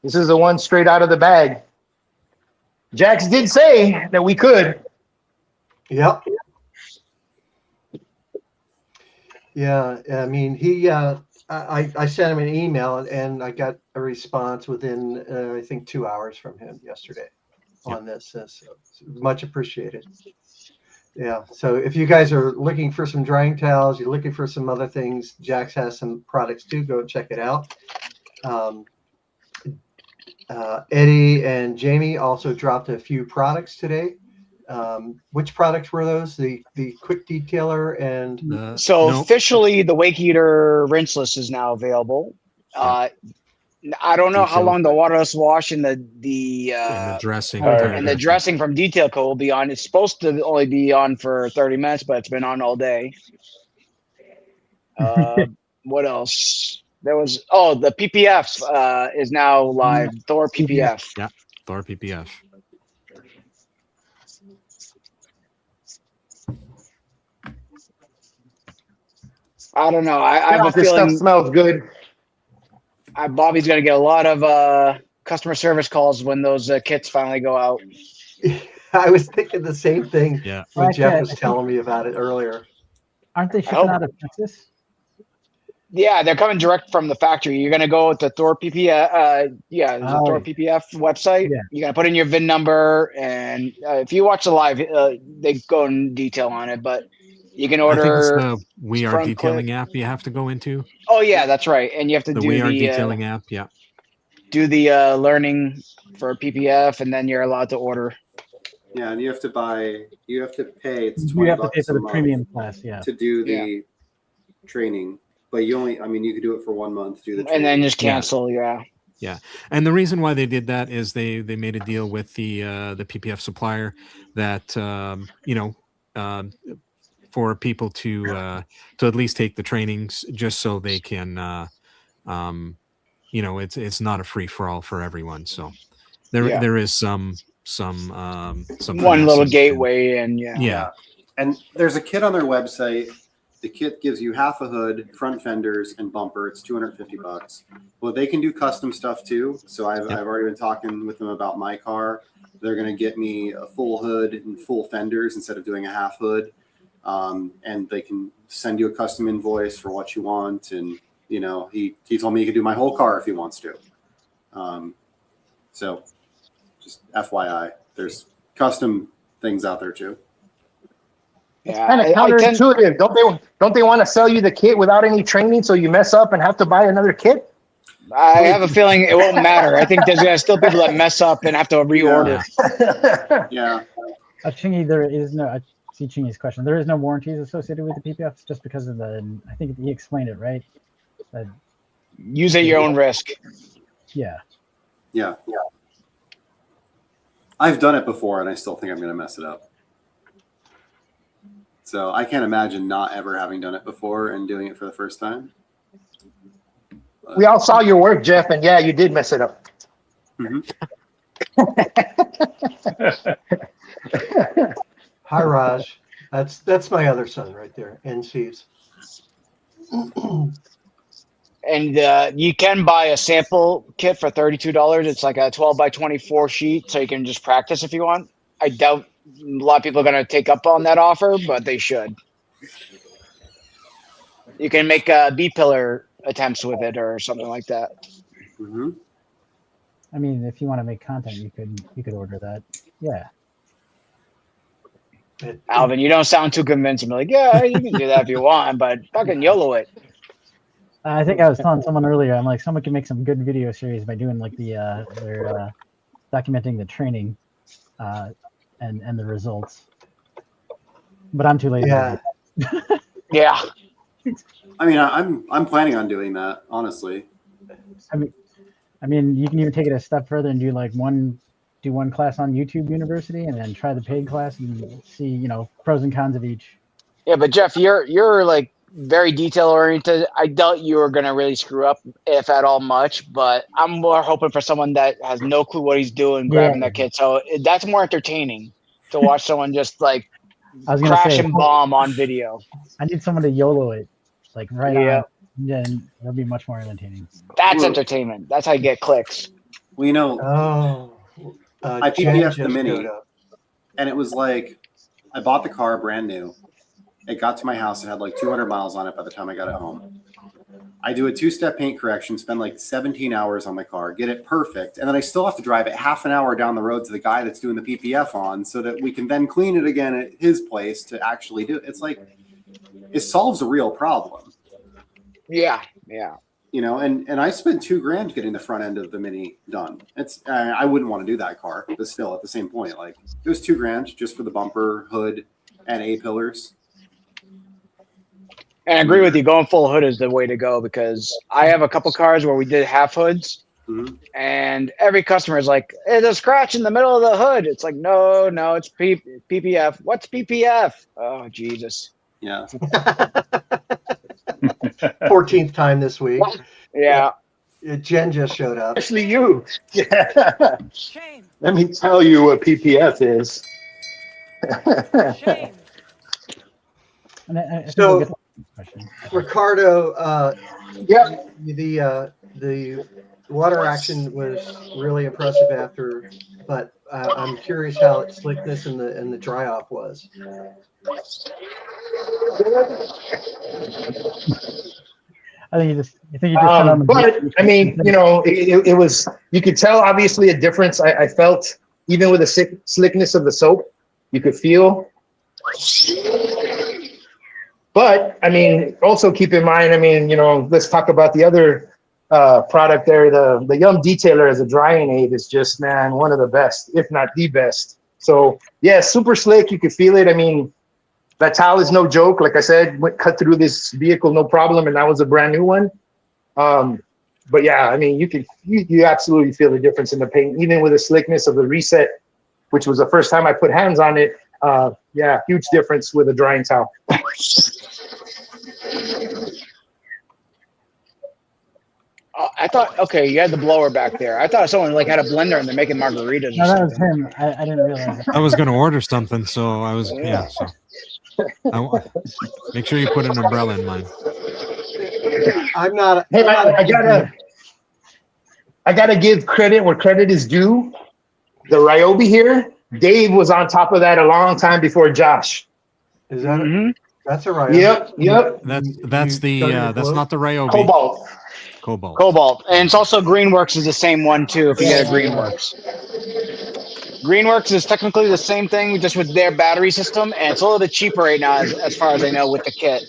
This is the one straight out of the bag. Jax did say that we could. Yep. Yeah, I mean, I sent him an email and I got a response within, I think, 2 hours from him yesterday on this. So much appreciated. Yeah. So if you guys are looking for some drying towels, you're looking for some other things, Jax has some products too. Go check it out. Eddie and Jamie also dropped a few products today. Which products were those? The quick detailer and So Nope. officially, the Wake Eater rinseless is now available. I don't know how Detail. long the waterless wash and And the dressing. and the dressing from Detail Co will be on. It's supposed to only be on for 30 minutes, but it's been on all day. What else? There was the PPF is now live. Thor PPF. Yeah, Thor PPF. I don't know. I have a this feeling stuff smells good. Bobby's going to get a lot of customer service calls when those kits finally go out. I was thinking the same thing Yeah. when Well, Jeff actually, was I think- telling me about it earlier. Aren't they I shipping hope- out of Texas? Yeah, they're coming direct from the factory. You're going to go to Thor PPF. There's a Thor PPF website. Yeah. You're going to put in your VIN number. And if you watch the live, they go in detail on it. But you can I think it's order. the We Are front Detailing app you have to go into. Oh, yeah, that's right. And you have to The do We Are the Detailing app. Yeah. do the learning for PPF, and then you're allowed to order. Yeah, and you have to pay. It's You 20 have to pay bucks for a the month premium class, yeah. to do the training. But you could do it for 1 month. Do the And then training. just cancel. Yeah. And the reason why they did that is they made a deal with the PPF supplier that for people to at least take the trainings just so they can it's not a free for all for everyone. So there is some One finesse little into- gateway, and Yeah. And there's a kit on their website. The kit gives you half a hood, front fenders, and bumper. It's $250. Well, they can do custom stuff too. So I've already been talking with them about my car. They're going to get me a full hood and full fenders instead of doing a half hood. And they can send you a custom invoice for what you want. And, he told me he could do my whole car if he wants to. So just FYI, there's custom things out there too. yeah, Kind of counterintuitive. Don't they want to sell you the kit without any training, so you mess up and have to buy another kit? I have a feeling it won't matter. I think there's gonna still people that mess up and have to reorder. Yeah. Chingy, there is no. I see Chingy's question. There is no warranties associated with the PPF just because of the. I think he explained it right. Use at your own risk. Yeah. Yeah. I've done it before, and I still think I'm going to mess it up. So I can't imagine not ever having done it before and doing it for the first time. We all saw your work, Jeff, and yeah, you did mess it up. Hi, Raj. That's my other son right there, NC's. And you can buy a sample kit for $32. It's like a 12 by 24 sheet, so you can just practice if you want. I doubt a lot of people are going to take up on that offer, but they should. You can make B-pillar attempts with it or something like that. I mean, if you want to make content, you could order that. Yeah. Alvin, you don't sound too convincing. Like, yeah, you can do that if you want, but fucking YOLO it. I think I was telling someone earlier. I'm like, someone can make some good video series by doing like their documenting the training, and the results. But I'm too lazy. Yeah. Yeah. I mean, I'm planning on doing that, honestly. I mean, you can even take it a step further and do one class on YouTube University, and then try the paid class and see, pros and cons of each. Yeah, but Jeff, you're like very detail oriented. I doubt you are gonna really screw up, if at all much. But I'm more hoping for someone that has no clue what he's doing, grabbing that kit. So that's more entertaining to watch someone just like I was gonna crash say, and bomb on video. I need someone to YOLO it, like right Yeah. on. Then it'll be much more entertaining. That's entertainment. That's how you get clicks. We know. I PPF the Mini, and it was like I bought the car brand new. It got to my house. It had like 200 miles on it by the time I got it home. I do a 2-step paint correction, spend like 17 hours on my car, get it perfect, and then I still have to drive it half an hour down the road to the guy that's doing the PPF on so that we can then clean it again at his place to actually do it. It's like it solves a real problem. Yeah, yeah. You know, and I spent $2,000 getting the front end of the Mini done. It's I wouldn't want to do that car, but still at the same point, like it was $2,000 just for the bumper, hood, and A-pillars. And I agree with you. Going full hood is the way to go, because I have a couple cars where we did half hoods, and every customer is like, "There's a scratch in the middle of the hood." It's like, no, it's PPF. What's PPF? Oh, Jesus. Yeah. 14th time this week. Yeah. Jen just showed up. Especially you. Yeah. Shame. Let me tell you what PPF is. Shame. And I think So- we'll get to the question. Ricardo, Yeah. the water action was really impressive after, but I'm curious how its slickness and the dry off was. I think you just turned on the But I mean, you know, it was, you could tell obviously a difference. I felt even with the slickness of the soap, you could feel. But I mean, also keep in mind, I mean, you know, let's talk about the other product there. The Yum Detailer as a drying aid is just, man, one of the best, if not the best. So yeah, super slick. You could feel it. I mean, that towel is no joke. Like I said, cut through this vehicle, no problem. And that was a brand new one. But yeah, I mean, you absolutely feel the difference in the paint, even with the slickness of the reset, which was the first time I put hands on it. Yeah, huge difference with a drying towel. I thought, okay, you had the blower back there. I thought someone like had a blender and they're making margaritas. No, that was him. I didn't realize it. I was going to order something, so I was So make sure you put an umbrella in mine. I'm not. Hey, I gotta give credit where credit is due. The Ryobi here, Dave was on top of that a long time before Josh. Is that that's a right? Yep. That's not the Ryobi. Cobalt. And it's also Greenworks is the same one too, if you get a Greenworks. Greenworks is technically the same thing, just with their battery system, and it's a little bit cheaper right now, as far as I know, with the kit.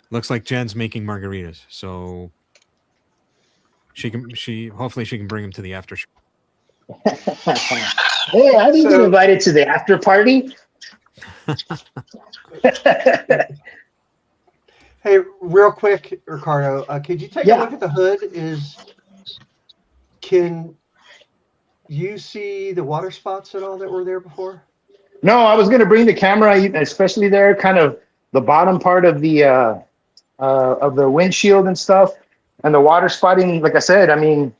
Looks like Jen's making margaritas, so hopefully she can bring them to the after show. Hey, I didn't get invited to the after party. Hey, real quick, Ricardo, could you take a look at the hood? Can you see the water spots at all that were there before? No, I was going to bring the camera, especially there, kind of the bottom part of the windshield and stuff, and the water spotting. Like I said, I mean,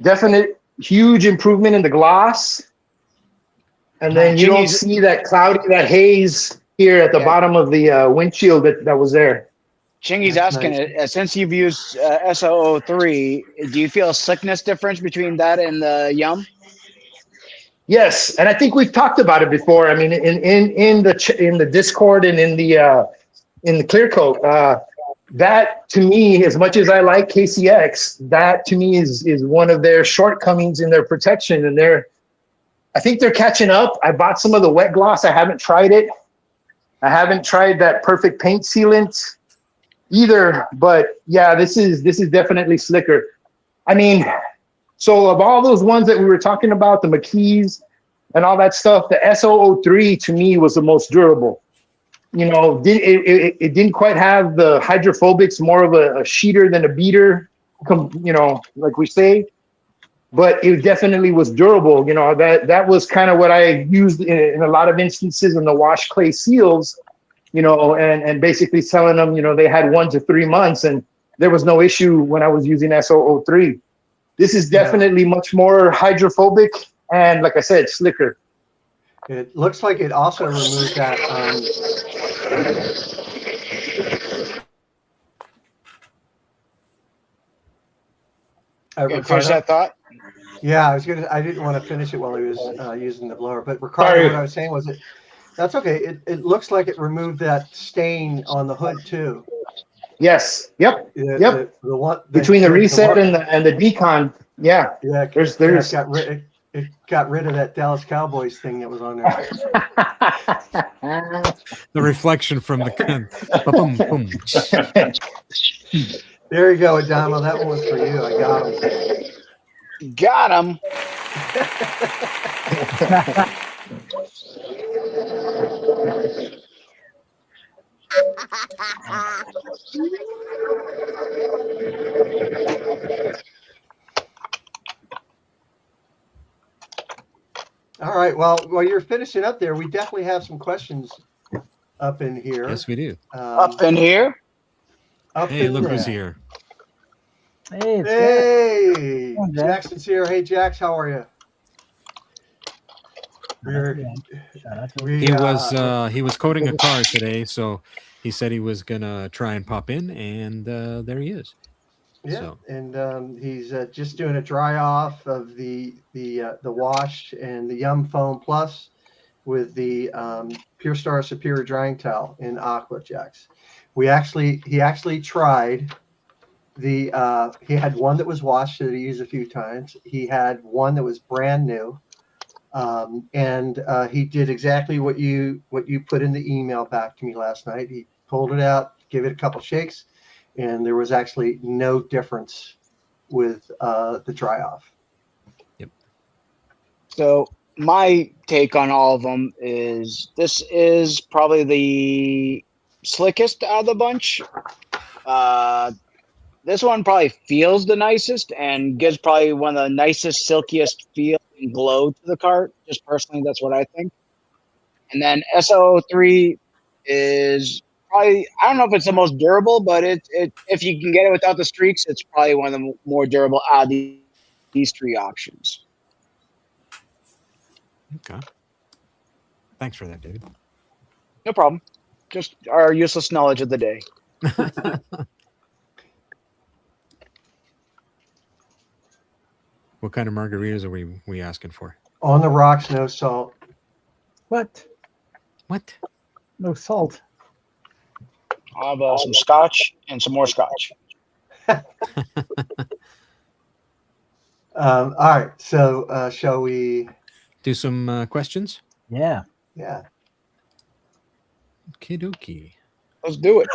definite huge improvement in the gloss. And then you don't see that haze here at the bottom of the windshield that was there. Chingy's asking, since you've used SO03, do you feel a slickness difference between that and the Yum? Yes, and I think we've talked about it before. I mean, in the Discord and in the clear coat, that to me, as much as I like KCX, that to me is one of their shortcomings in their protection, and I think they're catching up. I bought some of the wet gloss. I haven't tried it. I haven't tried that perfect paint sealant either, but yeah, this is definitely slicker. I mean, so of all those ones that we were talking about, the McKees and all that stuff, the SO03 to me was the most durable. You know, it didn't quite have the hydrophobics, more of a sheeter than a beater, you know, like we say, but it definitely was durable. You know, that was kind of what I used in a lot of instances in the wash clay seals, you know, and basically telling them, you know, they had 1 to 3 months and there was no issue when I was using SO03. This is definitely much more hydrophobic and, like I said, slicker. It looks like it also removed that. Finish that thought? Yeah, I didn't want to finish it while he was using the blower. But Ricardo, what I was saying was that's okay. It looks like it removed that stain on the hood too. Yes. Yep. The one between the reset and the Decon. Yeah. Yeah. There's. It It got rid of that Dallas Cowboys thing that was on there. The reflection from the gun. Boom, boom. There you go, Adamo. That one was for you. I got him. Got him. All right. Well, while you're finishing up there, we definitely have some questions up in here. Yes, we do. Up in here. Up Hey, in look there. who's here. Hey, it's Hey, on, Jack. Jackson's here. Hey, Jax, how are you? Shout out to He was coating a car today, so he said he was gonna try and pop in, and there he is. Yeah, So. and he's just doing a dry off of the wash and the Yum Foam Plus with the Pure Star Superior Drying Towel in Aqua, Jax. He actually tried the he had one that was washed that he used a few times. He had one that was brand new. And he did exactly what you put in the email back to me last night. He pulled it out, gave it a couple shakes, and there was actually no difference with the dry off. Yep. So my take on all of them is this is probably the slickest out of the bunch. This one probably feels the nicest and gives probably one of the nicest, silkiest feel and glow to the cart. Just personally, that's what I think. And then SO3 is probably, I don't know if it's the most durable, but if you can get it without the streaks, it's probably one of the more durable out of these three options. Okay. Thanks for that, David. No problem. Just our useless knowledge of the day. What kind of margaritas are we asking for? On the rocks, no salt. What? What? No salt. I'll have some scotch and some more scotch. All right, so shall we do some questions? Yeah. Yeah. Okie dokie. Let's do it.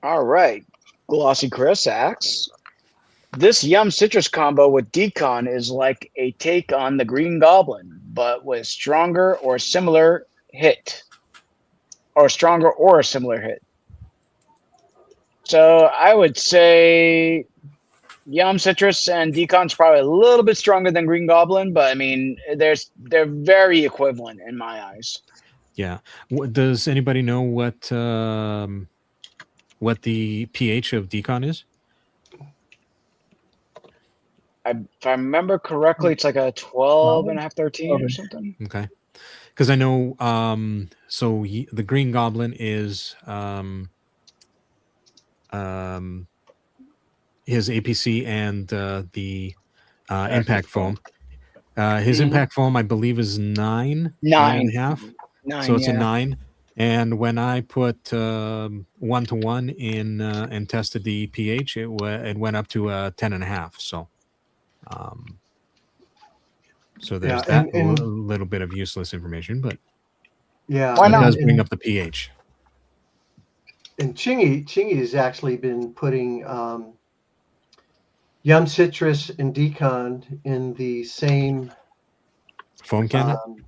All right. Glossy Chris asks, this Yum Citrus combo with Decon is like a take on the Green Goblin, but with stronger or similar hit. Or stronger or a similar hit. So I would say Yum Citrus and Decon's probably a little bit stronger than Green Goblin, but I mean, they're very equivalent in my eyes. Yeah. Does anybody know what the pH of Decon is? If I remember correctly, it's like a 12 and a half, 13 or something. Okay. Because I know, the Green Goblin is his APC and the impact foam. His impact foam, I believe, is 9.5. So it's a 9. And when I put 1-to-1 in and tested the pH, it went up to 10.5. So there's that little bit of useless information, but yeah, it does bring up the pH. And Chingy has actually been putting Yum Citrus and Decon in the same foam cannon.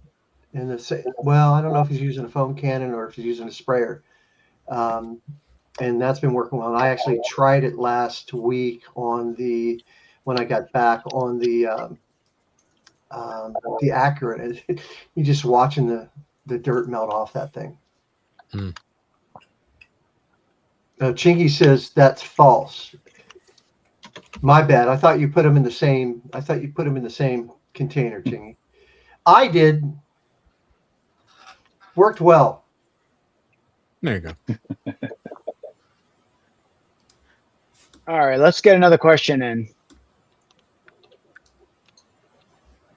Well, I don't know if he's using a foam cannon or if he's using a sprayer, and that's been working well. And I actually tried it last week when I got back on the Accurate. You're just watching the dirt melt off that thing. Chingy says that's false. My bad. I thought you put them in the same. Container, Chingy. I did. Worked well. There you go. All right, let's get another question in.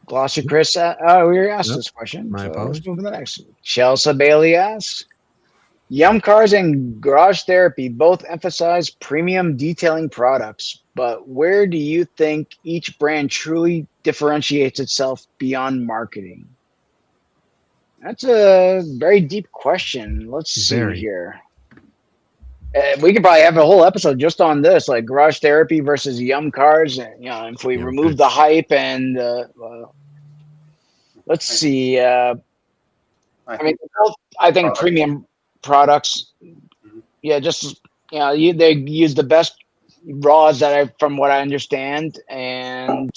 Glossy Chris, we already asked this question. My apologies. Let's move to the next one. Chelsea Bailey asks, Yum Cars and Garage Therapy both emphasize premium detailing products, but where do you think each brand truly differentiates itself beyond marketing? That's a very deep question. Let's see here. We could probably have a whole episode just on this, like Garage Therapy versus Yum Cars. And, you know, if we remove the hype and let's see. I think premium products. Yeah, just they use the best raws from what I understand, and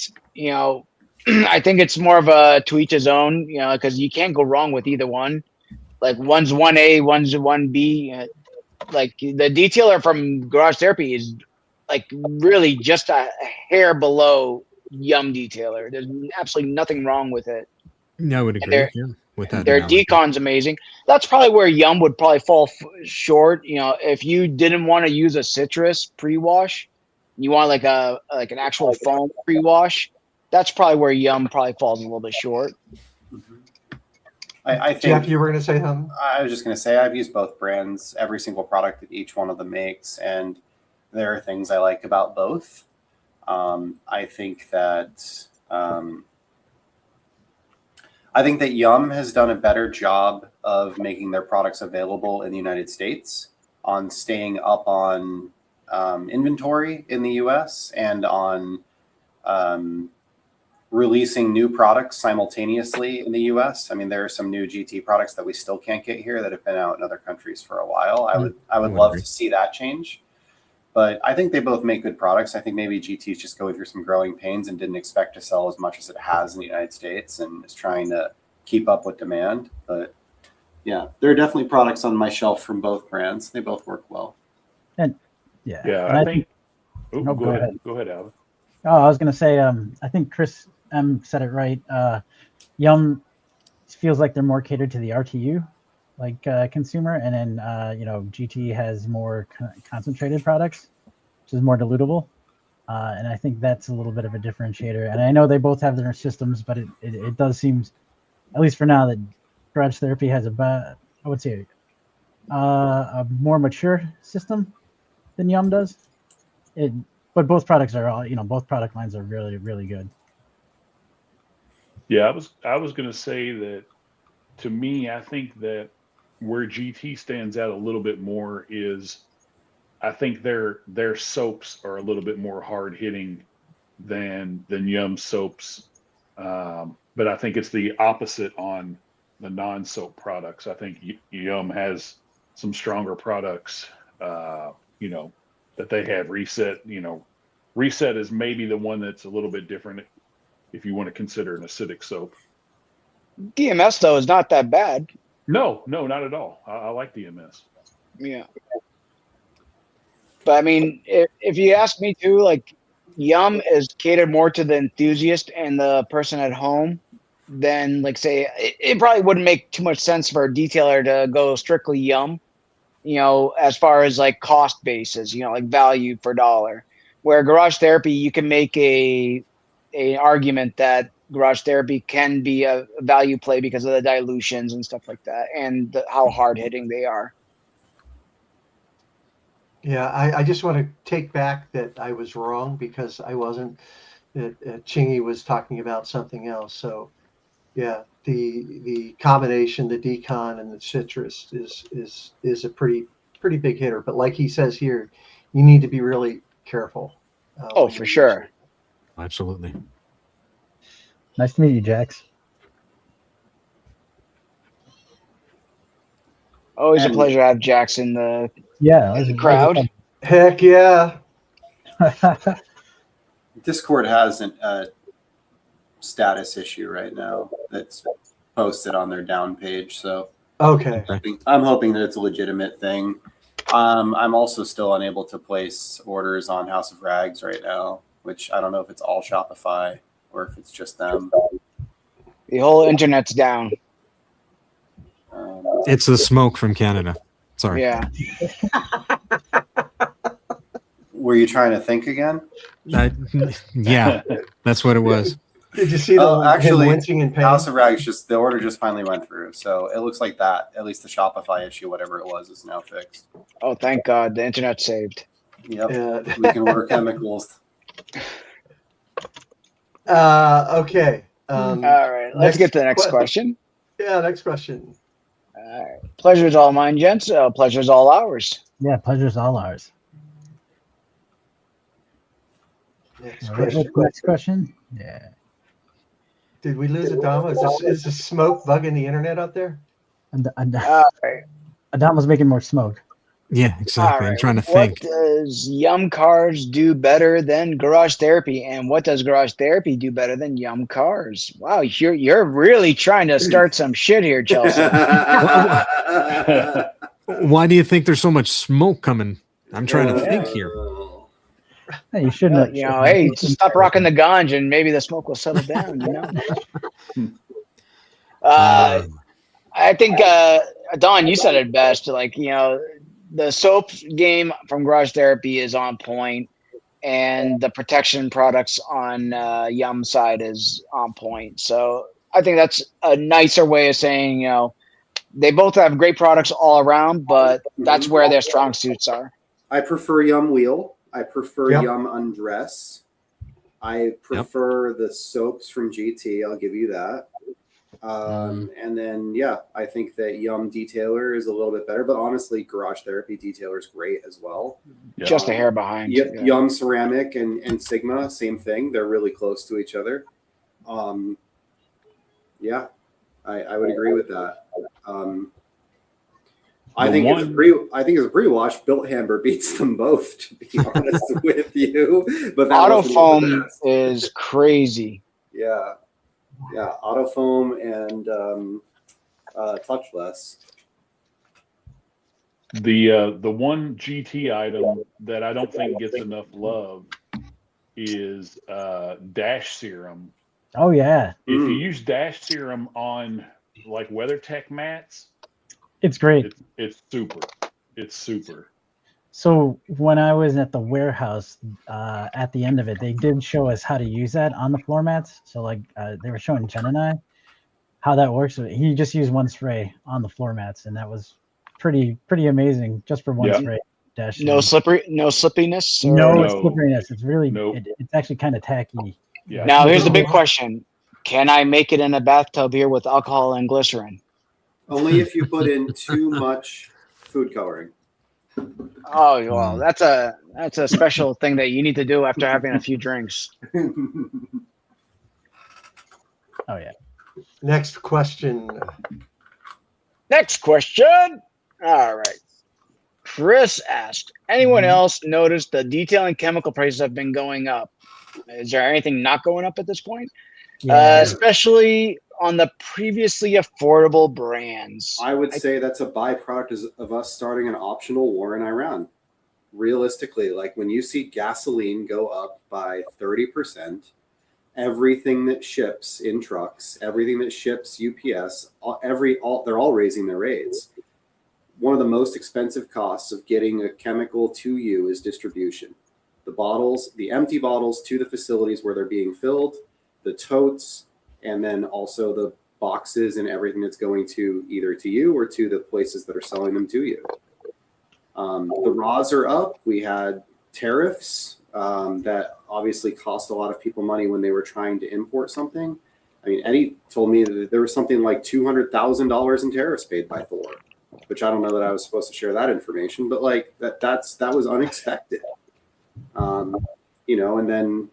I think it's more of a to each his own. Because you can't go wrong with either one. Like one's 1A, one's 1B. Like the detailer from Garage Therapy is like really just a hair below Yum detailer. There's absolutely nothing wrong with it. I would agree. With that, their Decon's amazing. That's probably where Yum would probably fall short. If you didn't want to use a citrus pre-wash, you want like an actual foam pre-wash. That's probably where Yum probably falls a little bit short. I think, Jeff, you were going to say something? I was just going to say I've used both brands, every single product that each one of them makes, and there are things I like about both. I think that Yum has done a better job of making their products available in the United States, on staying up on inventory in the US, and on releasing new products simultaneously in the US. I mean, there are some new GT products that we still can't get here that have been out in other countries for a while. I would love to see that change. But I think they both make good products. I think maybe GT is just going through some growing pains and didn't expect to sell as much as it has in the United States and is trying to keep up with demand. But yeah, there are definitely products on my shelf from both brands. They both work well. And I think. Go ahead. Go ahead, Alvin. Oh, I was going to say, I think Chris M said it right. Yum feels like they're more catered to the RTU consumer, and then GT has more concentrated products, which is more dilutable, and I think that's a little bit of a differentiator. And I know they both have their systems, but it does seem, at least for now, that Garage Therapy has a more mature system than Yum does. But both products are both product lines are really, really good. Yeah, I was going to say that, to me, I think that where GT stands out a little bit more is I think their soaps are a little bit more hard hitting than Yum soaps. But I think it's the opposite on the non-soap products. I think Yum has some stronger products, that they have. Reset is maybe the one that's a little bit different if you want to consider an acidic soap. DMS, though, is not that bad. No, not at all. I like DMS. Yeah. But I mean, if you ask me too, like Yum is catered more to the enthusiast and the person at home than, like, say, it probably wouldn't make too much sense for a detailer to go strictly Yum, as far as like cost basis, like value per dollar. Where Garage Therapy, you can make a argument that Garage Therapy can be a value play because of the dilutions and stuff like that, and how hard hitting they are. Yeah, I just want to take back that I was wrong, because I wasn't. Chingy was talking about something else. So, yeah, the combination, the Decon and the citrus is a pretty big hitter. But like he says here, you need to be really careful. For sure. Absolutely. Nice to meet you, Jax. Always a pleasure to have Jax in the crowd. Heck yeah. Discord has a status issue right now that's posted on their down page. So okay, I'm hoping that it's a legitimate thing. I'm also still unable to place orders on House of Rags right now, which I don't know if it's all Shopify or if it's just them. The whole internet's down. It's the smoke from Canada. Sorry. Yeah. Were you trying to think again? Yeah, that's what it was. Did you see the Oh, him actually, wincing in pain? House of Rags the order just finally went through, so it looks like that. At least the Shopify issue, whatever it was, is now fixed. Oh, thank God, the internet saved. Yep, Yeah. we can order chemicals. Okay. All right, let's get to the next question. Yeah, next question. All right. Pleasure's all mine, gents. Pleasure's all ours. Yeah, pleasure's all ours. Next All right, question. next question. Yeah. Did we lose Adama? Is the smoke bugging the internet out there? All right. Adama's making more smoke. Yeah, exactly. All I'm trying to What think. does Yum Cars do better than Garage Therapy? And what does Garage Therapy do better than Yum Cars? Wow, you're really trying to start some shit here, Chelsea. Why do you think there's so much smoke coming? I'm trying to think here. Hey, you shouldn't. Hey, just stop rocking the ganja and maybe the smoke will settle down, I think, Don, you said it best. Like, the soap game from Garage Therapy is on point, and the protection products on Yum side is on point. So I think that's a nicer way of saying, they both have great products all around, but that's where their strong suits are. I prefer Yum Wheel. I prefer Yum Undress. I prefer the soaps from GT. I'll give you that. And then, I think that Yum Detailer is a little bit better, but honestly, Garage Therapy Detailer is great as well. Just a hair behind. Yum Ceramic and Sigma, same thing. They're really close to each other. I would agree with that. I think as a pre-wash, Built Hammer beats them both, to be honest with you. But Auto Foam is crazy. Yeah, Auto Foam and Touchless. The one GT item that I don't think gets enough love is Dash Serum. Oh yeah. If you use Dash Serum on like WeatherTech mats, it's great. It's super. It's super. So when I was at the warehouse, at the end of it, they did show us how to use that on the floor mats. So like they were showing Jen and I how that works. He just used one spray on the floor mats, and that was pretty amazing just for one spray. Dash no slippiness. No slipperiness. It's really it's actually kind of tacky. Yeah. Now here's the big question: can I make it in a bathtub here with alcohol and glycerin? Only if you put in too much food coloring. Oh well, that's a special thing that you need to do after having a few drinks. Oh yeah. Next question. All right. Chris asked, anyone else noticed the detailing chemical prices have been going up? Is there anything not going up at this point? Yeah. Especially on the previously affordable brands. I would say that's a byproduct of us starting an optional war in Iran. Realistically, like when you see gasoline go up by 30%, everything that ships in trucks, everything that ships UPS, they're all raising their rates. One of the most expensive costs of getting a chemical to you is distribution. The bottles, the empty bottles to the facilities where they're being filled, the totes, and then also the boxes and everything that's going to either to you or to the places that are selling them to you. The raws are up. We had tariffs that obviously cost a lot of people money when they were trying to import something. I mean, Eddie told me that there was something like $200,000 in tariffs paid by Thor, which I don't know that I was supposed to share that information, but like that was unexpected. And then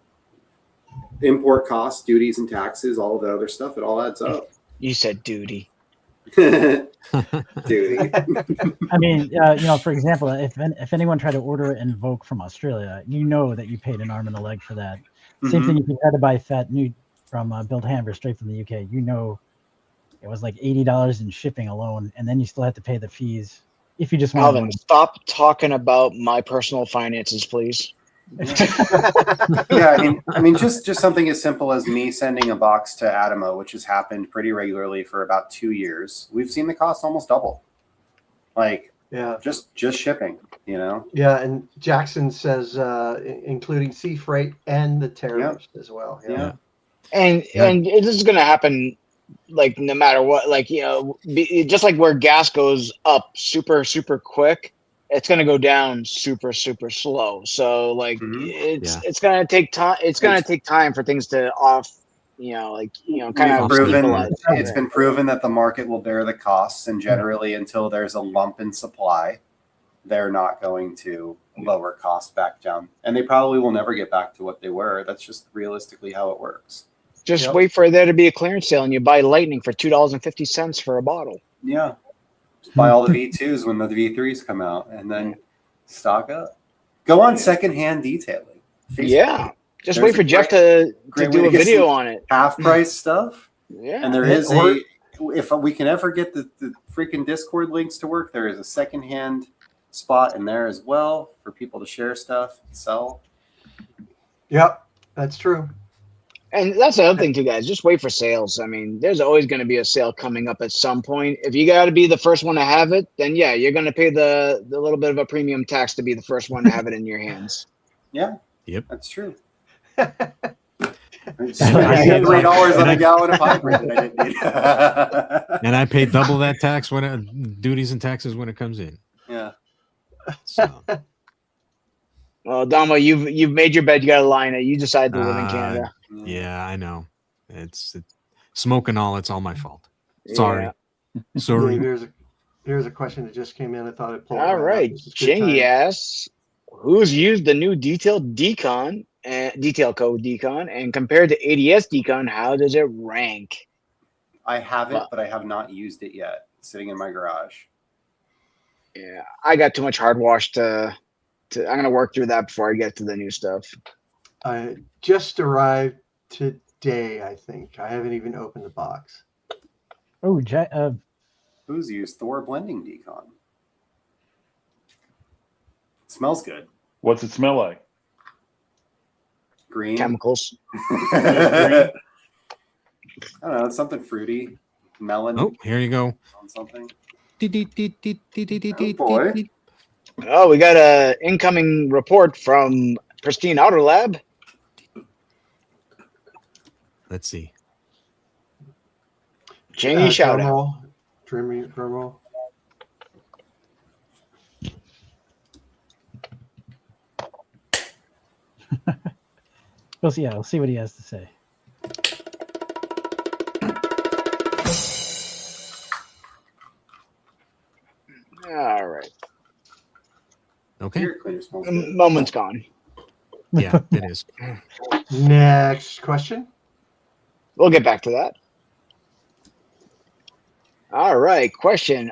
import costs, duties and taxes, all of the other stuff, it all adds up. You said duty. Duty. I mean, for example, if anyone tried to order an Invoke from Australia, that you paid an arm and a leg for that. Same thing if you had to buy Fat Nude from Build Hammer straight from the UK. It was like $80 in shipping alone, and then you still had to pay the fees if you just want. Calvin, stop talking about my personal finances, please. Yeah, I mean, just something as simple as me sending a box to Adamo, which has happened pretty regularly for about 2 years. We've seen the cost almost double. Like, just shipping, Yeah, and Jackson says including sea freight and the tariffs as well. Yeah. And this is going to happen, like, no matter what. Like, you know, just like where gas goes up super quick, it's going to go down super slow. So like it's going to take time. It's going to take time for things to kind of equalize. It's been proven that the market will bear the costs, and generally until there's a lump in supply, they're not going to lower costs back down, and they probably will never get back to what they were. That's just realistically how it works. Just wait for there to be a clearance sale and you buy Lightning for $2.50 for a bottle. Yeah. Just buy all the V2s when the V3s come out and then stock up. Go on secondhand detailing. Facebook. Yeah. Just wait for Jeff to do a video on it. Half price stuff. Yeah. And there is if we can ever get the freaking Discord links to work, there is a secondhand spot in there as well for people to share stuff, sell. Yep, that's true. And that's the other thing too, guys. Just wait for sales. I mean, there's always going to be a sale coming up at some point. If you got to be the first one to have it, then yeah, you're going to pay the little bit of a premium tax to be the first one to have it in your hands. Yeah. Yep. That's true. $3 on a gallon of hybrid that I didn't need. And I pay double that tax when duties and taxes when it comes in. Yeah. So. Well, Damo, you've made your bed. You got to lie in it. You decide to live in Canada. Yeah, I know. It's smoke and all. It's all my fault. Sorry. Yeah. Sorry. Here's a question that just came in. I thought I'd pull. All right, Chingy asks, who's used the new detail code Decon, and compared to ADS Decon, how does it rank? I haven't, but I have not used it yet. It's sitting in my garage. Yeah, I got too much hard wash to. I'm gonna work through that before I get to the new stuff. I just arrived today. I think I haven't even opened the box. Oh, Who's used Thor blending Decon? It smells good. What's it smell like? Green. Chemicals. I don't know. It's something fruity. Melon. Oh, here you go. On something. Oh, boy. Oh, we got a incoming report from Pristine Outer Lab. Let's see. Chingy shout out. Drum roll. We'll see what he has to say. All right. Okay. Moment's gone. Yeah, it is. Next question. We'll get back to that. All right. Question.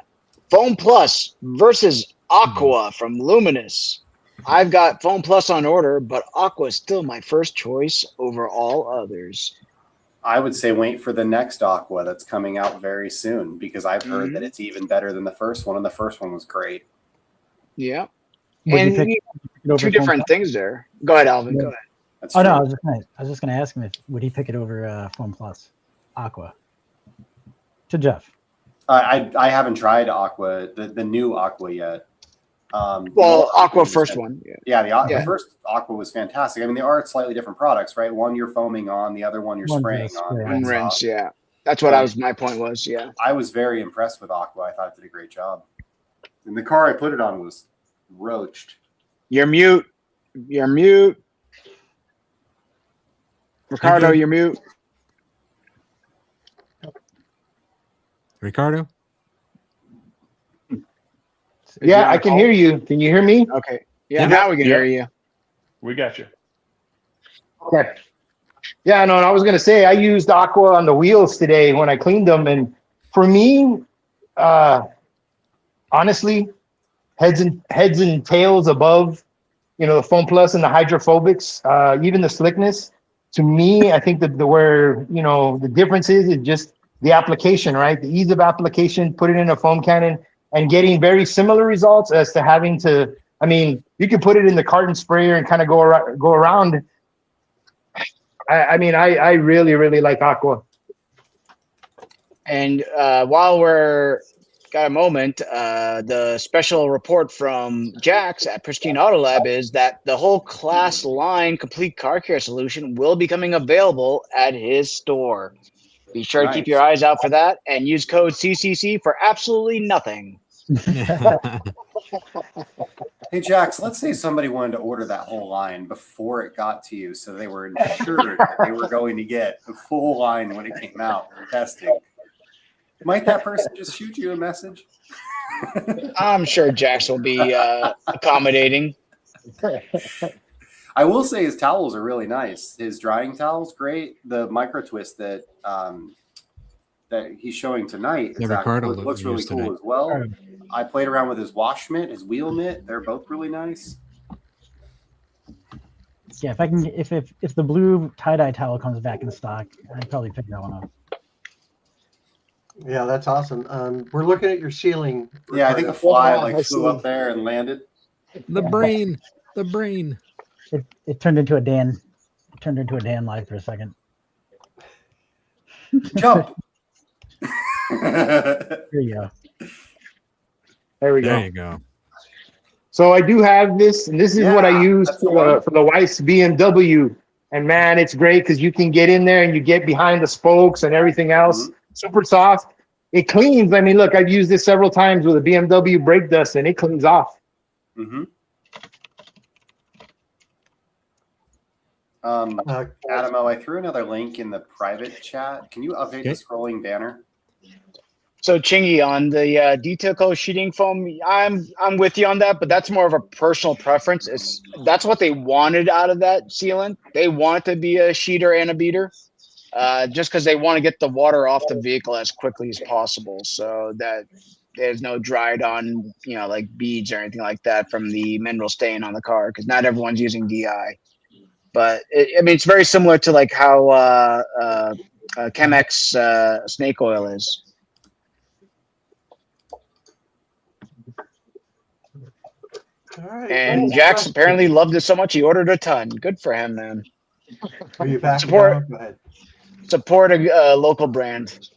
Foam Plus versus Aqua from Luminous. I've got Foam Plus on order, but Aqua is still my first choice over all others. I would say wait for the next Aqua that's coming out very soon, because I've heard that it's even better than the first one, and the first one was great. Yeah. Would And you pick two different things there. Go ahead, Alvin. Go ahead. That's Oh no, true. I was just gonna ask him if would he pick it over Foam Plus, Aqua. To Jeff. I haven't tried Aqua, the new Aqua yet. Well, Aqua first one. Yeah, the first Aqua was fantastic. I mean, they are slightly different products, right? One you're foaming on, the other one you're spraying on. And rinse, yeah. That's what my point was, yeah. I was very impressed with Aqua. I thought it did a great job. And the car I put it on was roached. You're mute. Ricardo, you're mute. Ricardo? Yeah, I can hear you. Can you hear me? Okay. Yeah, now we can hear you. We got you. Okay. Yeah, no, and I was gonna say I used Aqua on the wheels today when I cleaned them, and for me, honestly, heads and tails above, the Foam Plus and the hydrophobics, even the slickness. To me, I think that the difference is just the application, right? The ease of application, put it in a foam cannon, and getting very similar results as to having to. I mean, you can put it in the carton sprayer and kind of go around. I really, really like Aqua. And while we're got a moment, the special report from Jax at Pristine Auto Lab is that the whole class line complete car care solution will be coming available at his store. Be sure to keep your eyes out for that and use code CCC for absolutely nothing. Hey, Jax, let's say somebody wanted to order that whole line before it got to you, so they were ensured that they were going to get the full line when it came out for testing. Might that person just shoot you a message? I'm sure Jax will be accommodating. I will say his towels are really nice. His drying towels, great. The micro twist that he's showing tonight Ricardo looks really cool tonight as well. I played around with his wash mitt, his wheel mitt. They're both really nice. Yeah, if I can, if the blue tie-dye towel comes back in stock, I'd probably pick that one up. Yeah, that's awesome. We're looking at your ceiling. Ricardo. Yeah, I think a fly flew up there and landed. The brain. It turned into a Dan. It turned into a Dan live for a second. Jump. There you go. There we go. There you go. So I do have this, and this is what I use for the wife's BMW. And man, it's great because you can get in there and you get behind the spokes and everything else. Super soft. It cleans. I mean, look, I've used this several times with a BMW brake dust, and it cleans off. Mm-hmm. Adamo, I threw another link in the private chat. Can you update the scrolling banner? So Chingy, on the detail coat sheeting foam, I'm with you on that, but that's more of a personal preference. That's what they wanted out of that sealant. They want it to be a sheeter and a beater, just because they want to get the water off the vehicle as quickly as possible, so that there's no dried on, like beads or anything like that from the mineral stain on the car, because not everyone's using DI. But it's very similar to like how Chemex snake oil is. All right. And Jax apparently loved it so much he ordered a ton. Good for him, man. Are you back? Support, Go ahead. Support a local brand.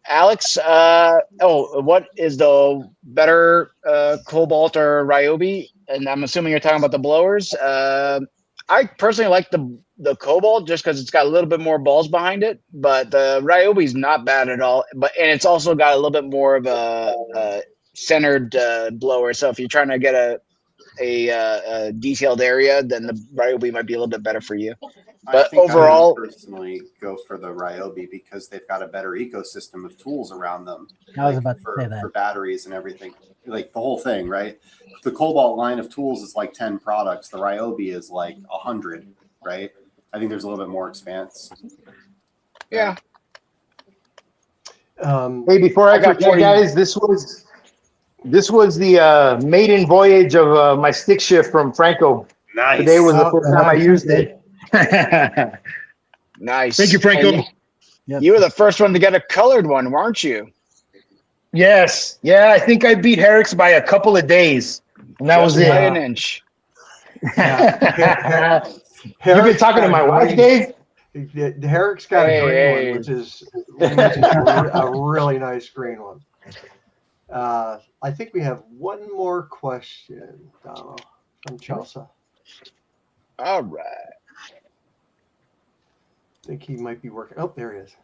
Alex, what is the better Cobalt or Ryobi? And I'm assuming you're talking about the blowers. I personally like the Cobalt just because it's got a little bit more balls behind it, but the Ryobi is not bad at all. And it's also got a little bit more of a centered blower. So if you're trying to get a detailed area, then the Ryobi might be a little bit better for you. But overall, I would personally go for the Ryobi because they've got a better ecosystem of tools around them. I was about to say that. For batteries and everything, like the whole thing, right? The Cobalt line of tools is like 10 products. The Ryobi is like 100, right? I think there's a little bit more expanse. Yeah. Hey, before I forget, guys, this was the maiden voyage of my stick shift from Franco. Nice. Today was the first time I used it. Nice. Thank you, Franco. You were the first one to get a colored one, weren't you? Yes. Yeah, I think I beat Herrick's by a couple of days. And that was it. By an inch. You've been talking to my wife, Dave? Herrick's got a green one, which is a really nice green one. I think we have one more question, Donald, from Chelsea. All right. I think he might be working. Oh, there he is.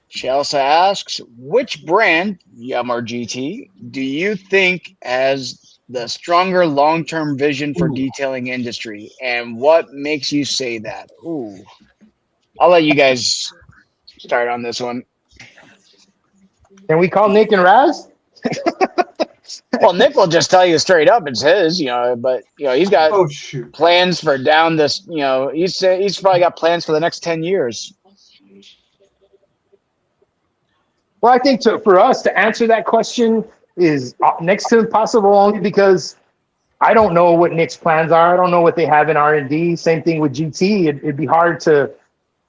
Chelsea asks, which brand, Yum or GT, do you think has the stronger long-term vision for detailing industry, and what makes you say that? Ooh, I'll let you guys start on this one. Can we call Nick and Raz? Well, Nick will just tell you straight up it's his, but he's got plans for down this, he's probably got plans for the next 10 years. Well, I think for us to answer that question is next to impossible, only because I don't know what Nick's plans are. I don't know what they have in R&D. Same thing with GT. It'd be hard to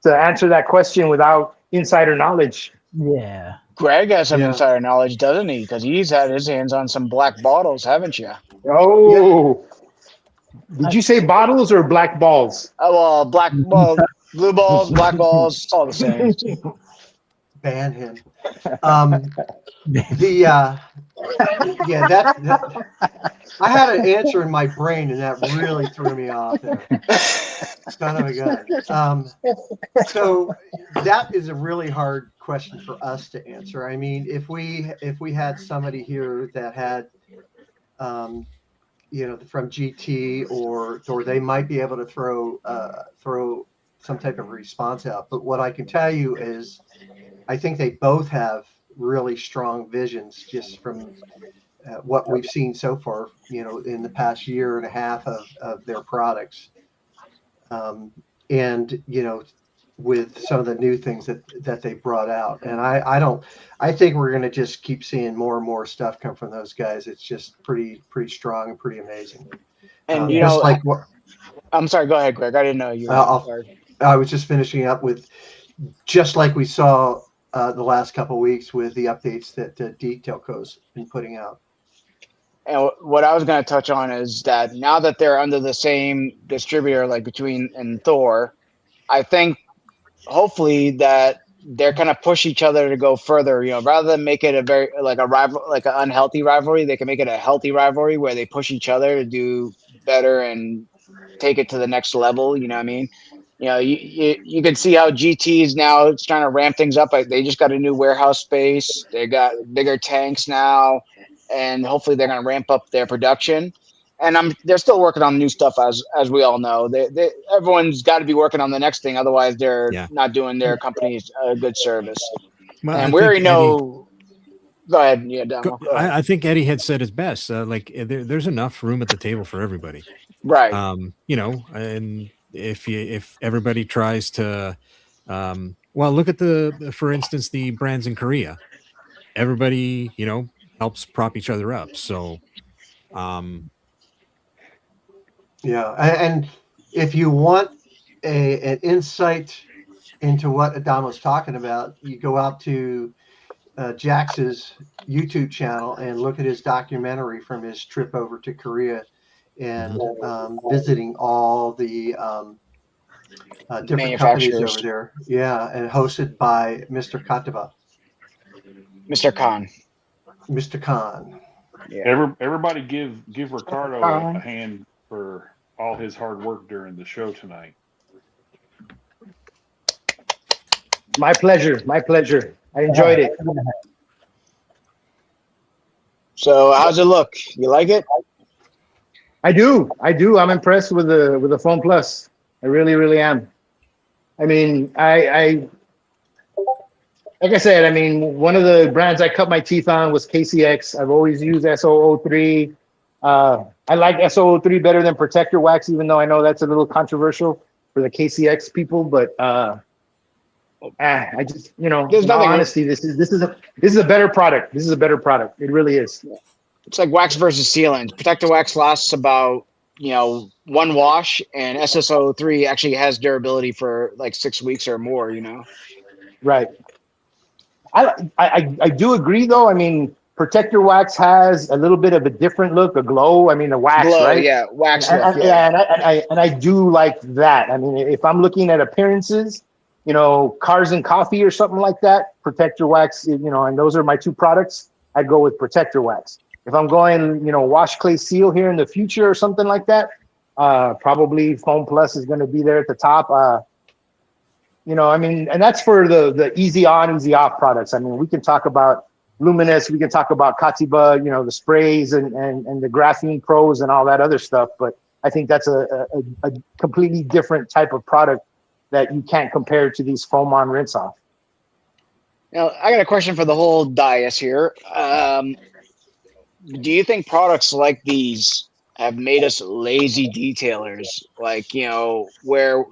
answer that question without insider knowledge. Yeah. Greg has some insider knowledge, doesn't he? Because he's had his hands on some black bottles, haven't you? Oh, did you say bottles or black balls? Oh, well, blue balls, black balls, it's all the same. ban him. Yeah, that I had an answer in my brain, and that really threw me off there. Son of a gun. So that is a really hard question for us to answer. I mean, if we had somebody here that had, you know, from GT or they might be able to throw some type of response out. But what I can tell you is, I think they both have really strong visions just from what we've seen so far, you know, in the past year and a half of their products. And, you know, with some of the new things that they brought out. And I think we're going to just keep seeing more and more stuff come from those guys. It's just pretty strong and pretty amazing. And, you know, like what, I'm sorry, go ahead, Greg. I didn't know you were. I was just finishing up with, just like we saw the last couple of weeks with the updates that Detailco's been putting out. And what I was going to touch on is that now that they're under the same distributor, like between and Thor, I think hopefully that they're kind of push each other to go further. You know, rather than make it a very like a rival, like an unhealthy rivalry, they can make it a healthy rivalry where they push each other to do better and take it to the next level. You know what I mean? You know, you can see how GT is now it's trying to ramp things up. Like they just got a new warehouse space. They got bigger tanks now, and hopefully they're going to ramp up their production. And they're still working on new stuff, as we all know. Everyone's got to be working on the next thing, otherwise they're not doing their companies a good service. Well, and we already know. Go ahead, yeah, Damo. Go ahead. I think Eddie had said his best. Like there's enough room at the table for everybody, right? You know, and if everybody tries to, well, look at for instance, the brands in Korea. Everybody, you know, helps prop each other up. So, yeah, and if you want an insight into what Adamo's talking about, you go out to Jax's YouTube channel and look at his documentary from his trip over to Korea and visiting all the different companies over there. Yeah, and hosted by Mr. Katava. Mr. Khan. Mr. Khan. Yeah. Everybody give Ricardo a hand for all his hard work during the show tonight. My pleasure. My pleasure. I enjoyed it. So how's it look? You like it? I do. I'm impressed with the Foam Plus. I really, really am. I mean, I like I said, I mean, one of the brands I cut my teeth on was KCX. I've always used SO03. I like SO03 better than Protector Wax, even though I know that's a little controversial for the KCX people. But I just, you know, in all honesty, this is a better product. This is a better product. It really is. It's like wax versus sealant. Protector Wax lasts about, you know, one wash, and SSO3 actually has durability for like 6 weeks or more. You know, right. I do agree though. I mean, Protector Wax has a little bit of a different look, a glow. I mean, the wax, glow, right? Yeah, wax and, look. And I do like that. I mean, if I'm looking at appearances, you know, cars and coffee or something like that, Protector Wax, you know, and those are my two products. I'd go with Protector Wax. If I'm going, you know, wash, clay, seal here in the future or something like that, probably Foam Plus is going to be there at the top. You know, I mean, and that's for the easy on, easy off products. I mean, we can talk about Luminous, we can talk about Katiba, you know, the sprays and the Graphene Pros and all that other stuff. But I think that's a completely different type of product that you can't compare to these foam on rinse off. Now, I got a question for the whole dais here. Do you think products like these have made us lazy detailers? Like, you know, where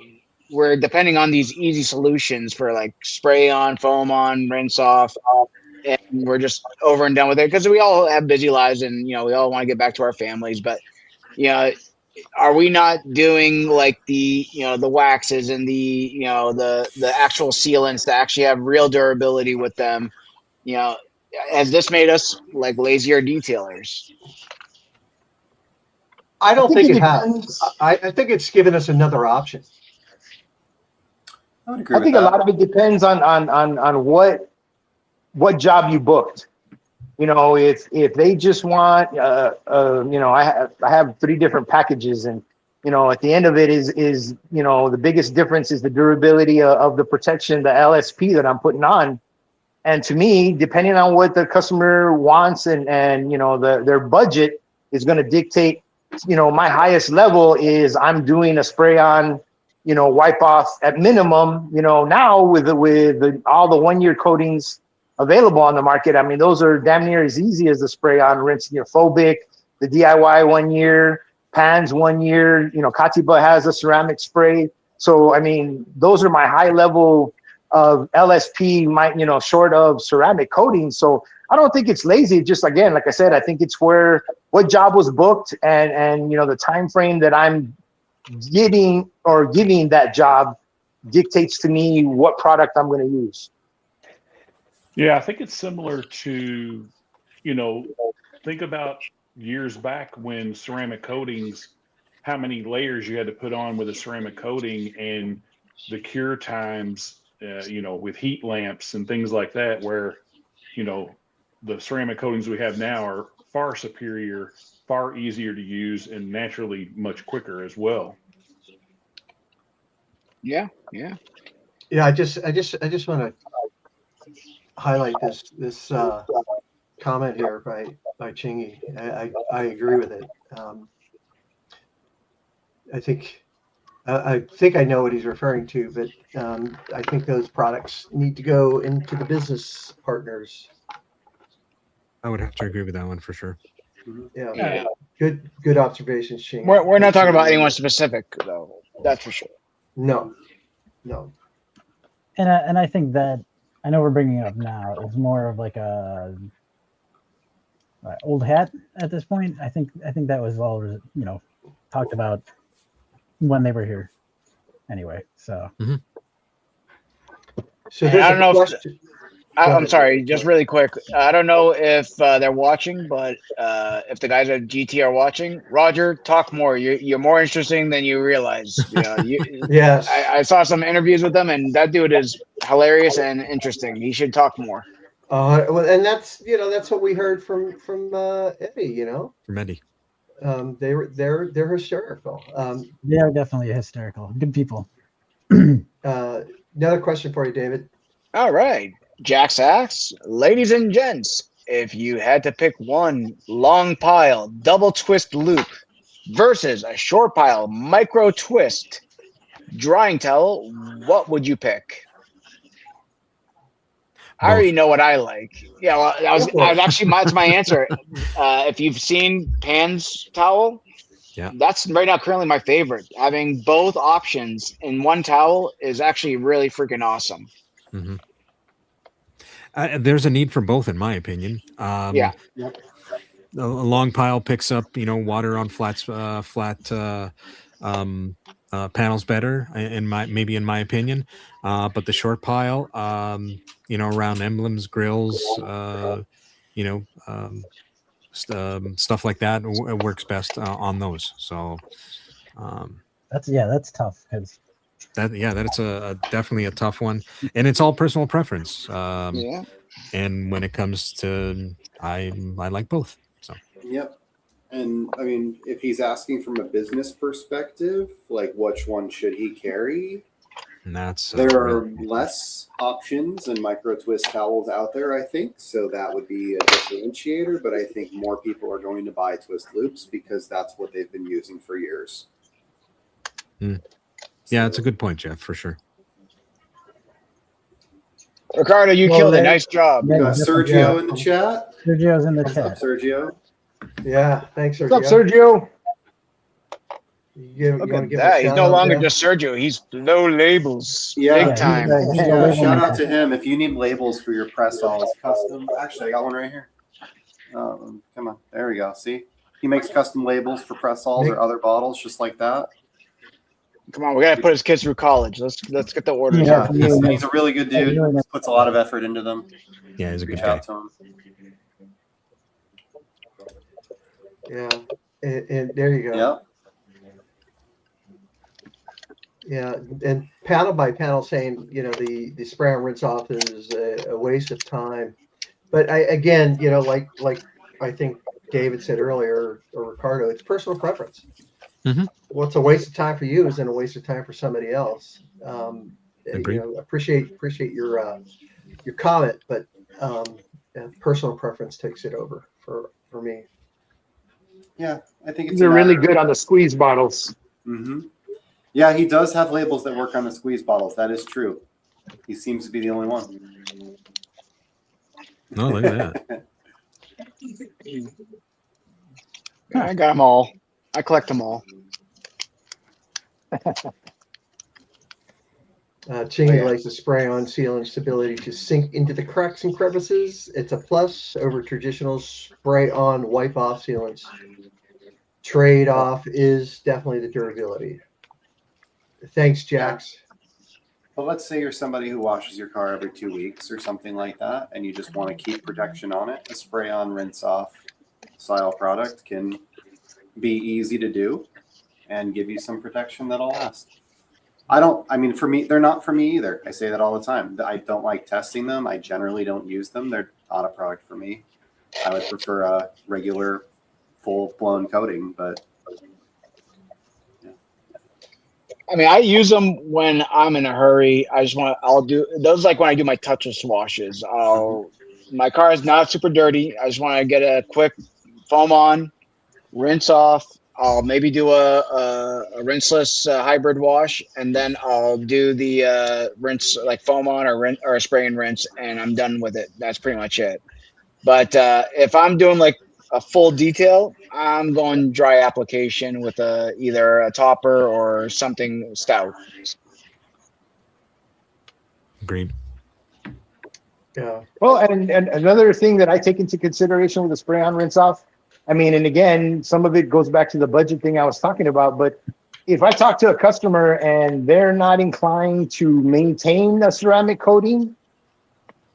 we're depending on these easy solutions for like spray on, foam on, rinse off, and we're just over and done with it because we all have busy lives and, you know, we all want to get back to our families. But, you know, are we not doing like the, you know, the waxes and the, you know, the actual sealants that actually have real durability with them? You know, has this made us like lazier detailers? I don't think it has. I think it's given us another option. I think a lot of it depends on what what job you booked. You know, if they just want, you know, I have 3 different packages, and you know, at the end of it is you know, the biggest difference is the durability of the protection, the LSP that I'm putting on. And to me, depending on what the customer wants and you know, their budget is going to dictate. You know, my highest level is I'm doing a spray on, you know, wipe off at minimum. You know, now with all the 1-year coatings available on the market, I mean, those are damn near as easy as the spray on rinsing your phobic, the DIY 1 year, Pans 1 year. You know, Katiba has a ceramic spray. So I mean, those are my high level of LSP, you know, short of ceramic coating. So I don't think it's lazy. Just again, like I said, I think it's where what job was booked and you know, the time frame that I'm giving that job dictates to me what product I'm going to use. Yeah, I think it's similar to, you know, think about years back when ceramic coatings, how many layers you had to put on with a ceramic coating, and the cure times, you know, with heat lamps and things like that, where, you know, the ceramic coatings we have now are far superior, far easier to use, and naturally much quicker as well. Yeah. I just want to highlight this comment here by Chingy. I agree with it. I think I know what he's referring to, but I think those products need to go into the business partners. I would have to agree with that one for sure. Yeah. Good observations, Chingy. We're not talking about anyone specific, though. That's for sure. No. And I think that, I know we're bringing it up now, it's more of like a old hat at this point. I think that was all, you know, talked about when they were here anyway. So So I don't know if I'm sorry, just really quick. I don't know if they're watching, but if the guys at GT are watching, Roger, talk more. You're more interesting than you realize. You know, yes. I saw some interviews with them, and that dude is hilarious and interesting. He should talk more. Well, and that's what we heard from Eddie. You know, From Eddie. They're hysterical. they are definitely hysterical. Good people. Another question for you, David. All right, Jack's asks, ladies and gents, if you had to pick one long pile double twist loop versus a short pile micro twist drying towel, what would you pick? I already know what I like. Yeah, well, I was actually, that's my answer. If you've seen Pan's towel, yeah, that's right now currently my favorite. Having both options in one towel is actually really freaking awesome. Mm-hmm. There's a need for both, in my opinion. Yeah. A long pile picks up, you know, water on flat panels better, in my opinion. But the short pile, you know, around emblems, grills, you know, stuff like that works best on those. So that's tough because that's definitely a tough one, and it's all personal preference. Yeah. And when it comes to, I like both. So. Yep. And I mean, if he's asking from a business perspective, like which one should he carry? And that's there are less options and micro twist towels out there, I think. So that would be a differentiator. But I think more people are going to buy twist loops because that's what they've been using for years. Mm. Yeah, that's a good point, Jeff, for sure. Ricardo, you killed it. Nice job. We got Sergio in the chat. Sergio's in the What's chat. up, Sergio? Yeah, thanks, Sergio. What's up, Sergio? Look at that. He's no longer just Sergio. He's no labels. Yeah, big time. Shout out to him. If you need labels for your press alls, custom. Actually, I got one right here. Come on. There we go. See? He makes custom labels for press alls or other bottles just like that. Come on, we gotta put his kids through college. Let's get the orders. Yeah, he's a really good dude. He puts a lot of effort into them. Yeah, he's a good guy. guy. Yeah, and there you go. Yeah, and panel by panel saying, you know, the spray and rinse off is a waste of time. But again, like I think David said earlier, or Ricardo, it's personal preference. Mhm. What's a waste of time for you isn't a waste of time for somebody else. Agreed. Appreciate your comment, but personal preference takes it over for me. Yeah, I think it's They're really matter good on the squeeze bottles. Mm-hmm. Yeah, he does have labels that work on the squeeze bottles. That is true. He seems to be the only one. Oh, look at that. I got them all. I collect them all. Chingy likes the spray-on sealant's ability to sink into the cracks and crevices. It's a plus over traditional spray-on wipe-off sealants. Trade-off is definitely the durability. Thanks, Jax. But let's say you're somebody who washes your car every 2 weeks or something like that, and you just want to keep protection on it. A spray-on, rinse-off style product can be easy to do and give you some protection that'll last. For me, they're not for me either. I say that all the time. I don't like testing them. I generally don't use them. They're not a product for me. I would prefer a regular full-blown coating, but I use them when I'm in a hurry. I'll do those like when I do my touchless washes. My car is not super dirty. I just want to get a quick foam on, rinse off. I'll maybe do a rinseless hybrid wash, and then I'll do the rinse, like foam on or a spray and rinse, and I'm done with it. That's pretty much it. But if I'm doing like a full detail, I'm going dry application with either a topper or something stout. Agreed. Yeah. Well, and another thing that I take into consideration with the spray on rinse off, and again, some of it goes back to the budget thing I was talking about, but if I talk to a customer and they're not inclined to maintain a ceramic coating,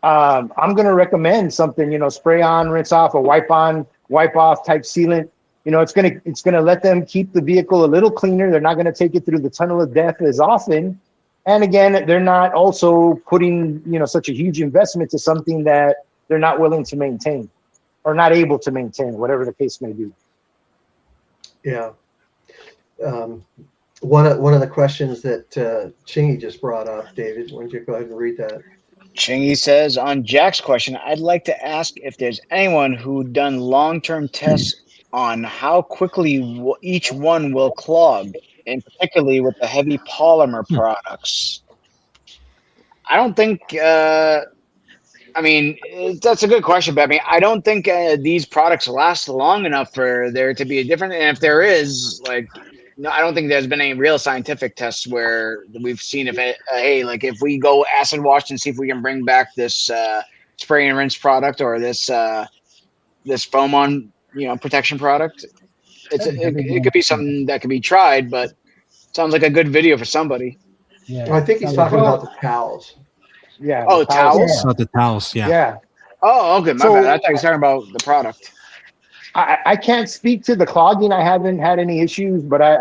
I'm going to recommend something, spray on, rinse off, a wipe on, wipe off type sealant. It's going to let them keep the vehicle a little cleaner. They're not going to take it through the tunnel of death as often. And again, they're not also putting, such a huge investment to something that they're not willing to maintain or not able to maintain, whatever the case may be. Yeah. One of the questions that Chingy just brought up, David, why don't you go ahead and read that? Chingy says, on Jack's question, I'd like to ask if there's anyone who done long-term tests on how quickly each one will clog, and particularly with the heavy polymer products. I don't think, that's a good question, but I don't think these products last long enough for there to be a difference. And if there is, no, I don't think there's been any real scientific tests where we've seen if we go acid wash and see if we can bring back this spray and rinse product or this foam on protection product. It could be something that could be tried, but sounds like a good video for somebody. Yeah. I think he's talking about the towels. Yeah. Oh, towels? About the towels, yeah. Yeah. Oh, okay. My bad. I thought you were talking about the product. I can't speak to the clogging. I haven't had any issues, but I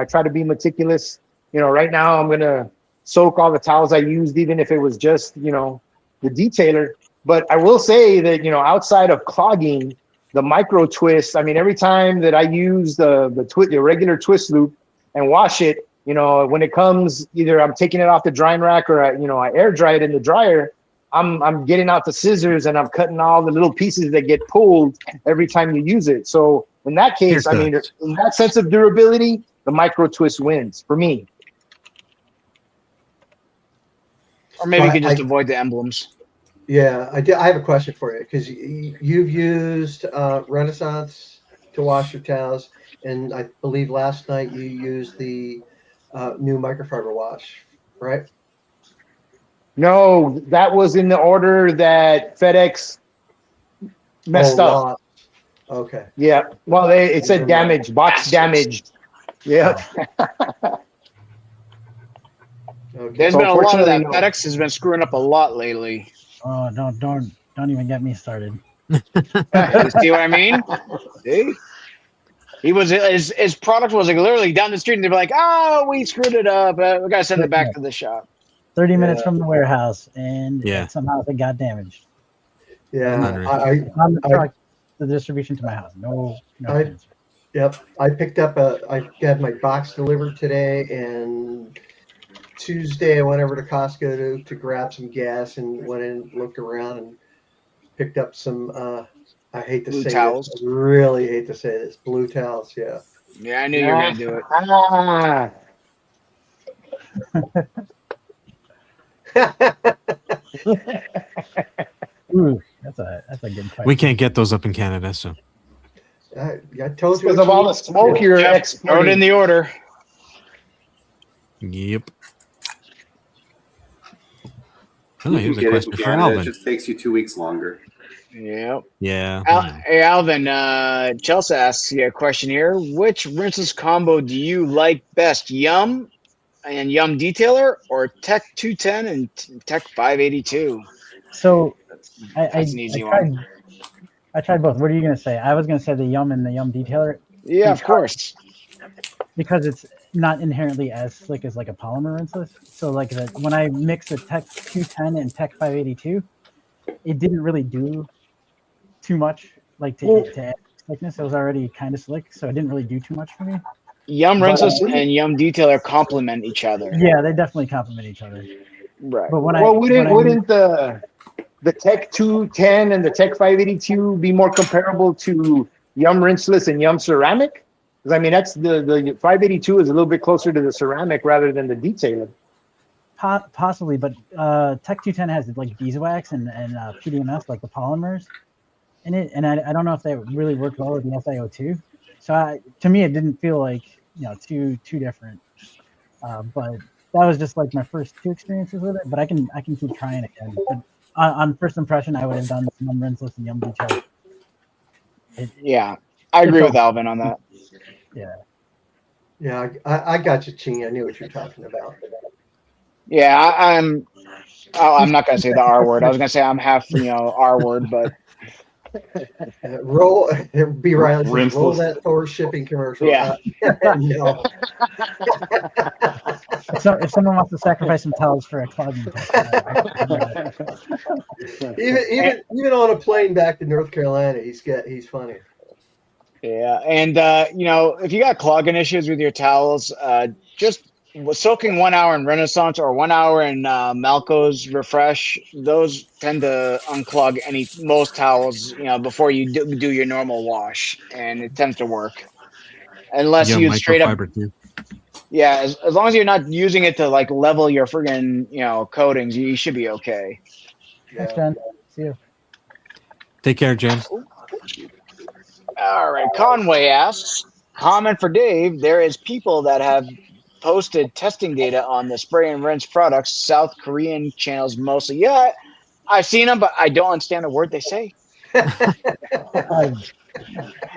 try to be meticulous. Right now I'm going to soak all the towels I used, even if it was just, the detailer. But I will say that, outside of clogging, the micro twist, every time that I use the regular twist loop and wash it, when it comes, either I'm taking it off the drying rack or I air dry it in the dryer, I'm getting out the scissors and I'm cutting all the little pieces that get pulled every time you use it. So in that case, in that sense of durability, the micro twist wins for me. Or maybe you could just avoid the emblems. Yeah, I have a question for you because you've used Renaissance to wash your towels, and I believe last night you used the new microfiber wash, right? No, that was in the order that FedEx messed up. Okay. Yeah. Well, it said damaged, box damaged. Yeah. Okay. There's been a lot of that. FedEx has been screwing up a lot lately. Oh, don't even get me started. You see what I mean? See? His product was literally down the street, and they'd be like, "Oh, we screwed it up. We gotta send it back to the shop." 30 minutes from the warehouse, and somehow it got damaged. Yeah, Unreal. On the truck, the distribution to my house. No transfer. Yep, I picked up I got my box delivered today, and Tuesday I went over to Costco to grab some gas and went in, looked around, and picked up some. I hate to Blue say towels. this. I really hate to say this. Blue towels. Yeah. Yeah, I knew you were gonna do it. Ooh, that's a good question. We can't get those up in Canada, so I told you Because of all the smoke you're Throw it exporting. in the order. yep. Oh, You here's can a get it question in for Canada. It Alvin. just takes you 2 weeks longer. Yep. Yeah. Hey, Alvin, Chelsea asks you a question here. Which rinseless combo do you like best? Yum and Yum Detailer or Tech 210 and Tech 582? So That's an easy one. I tried both. What are you gonna say? I was gonna say the Yum and the Yum Detailer. Yeah, of course. Because it's not inherently as slick as like a polymer rinseless. So like when I mixed the Tech 210 and Tech 582, it didn't really do too much like to add slickness. It was already kind of slick, so it didn't really do too much for me. Yum Rinseless and Yum Detailer complement each other. Yeah, they definitely complement each other. Right. But wouldn't the Tech 210 and the Tech 582 be more comparable to Yum Rinseless and Yum Ceramic? Because I mean, that's the 582 is a little bit closer to the ceramic rather than the detailer. Possibly, but Tech 210 has like beeswax and PDMS, like the polymers in it, and I don't know if they really work well with the SiO2. So to me, it didn't feel like too different. But that was just like my first two experiences with it. But I can keep trying again. But on first impression, I would have done Yum Rinseless and Yum Detailer. Yeah, I agree with Alvin on that. Yeah. Yeah, I got you, Ching. I knew what you're talking about. Yeah, I'm not gonna say the R word. I was gonna say I'm half R word, but Roll. B. Riley says, roll Rinseless. that Thor shipping commercial. Yeah. No. So if someone wants to sacrifice some towels for a clogging test, even on a plane back to North Carolina, he's funny. yeah, and if you got clogging issues with your towels, just soaking 1 hour in Renaissance or 1 hour in Malco's Refresh, those tend to unclog most towels, before you do your normal wash, and it tends to work. Unless you straight up, too. yeah, as long as you're not using it to like level your friggin' coatings, you should be okay. Thanks, Jen. See you. Take care, Jen. All right, Conway asks, comment for Dave, there is people that have posted testing data on the spray and rinse products, South Korean channels mostly. Yeah, I've seen them, but I don't understand a word they say.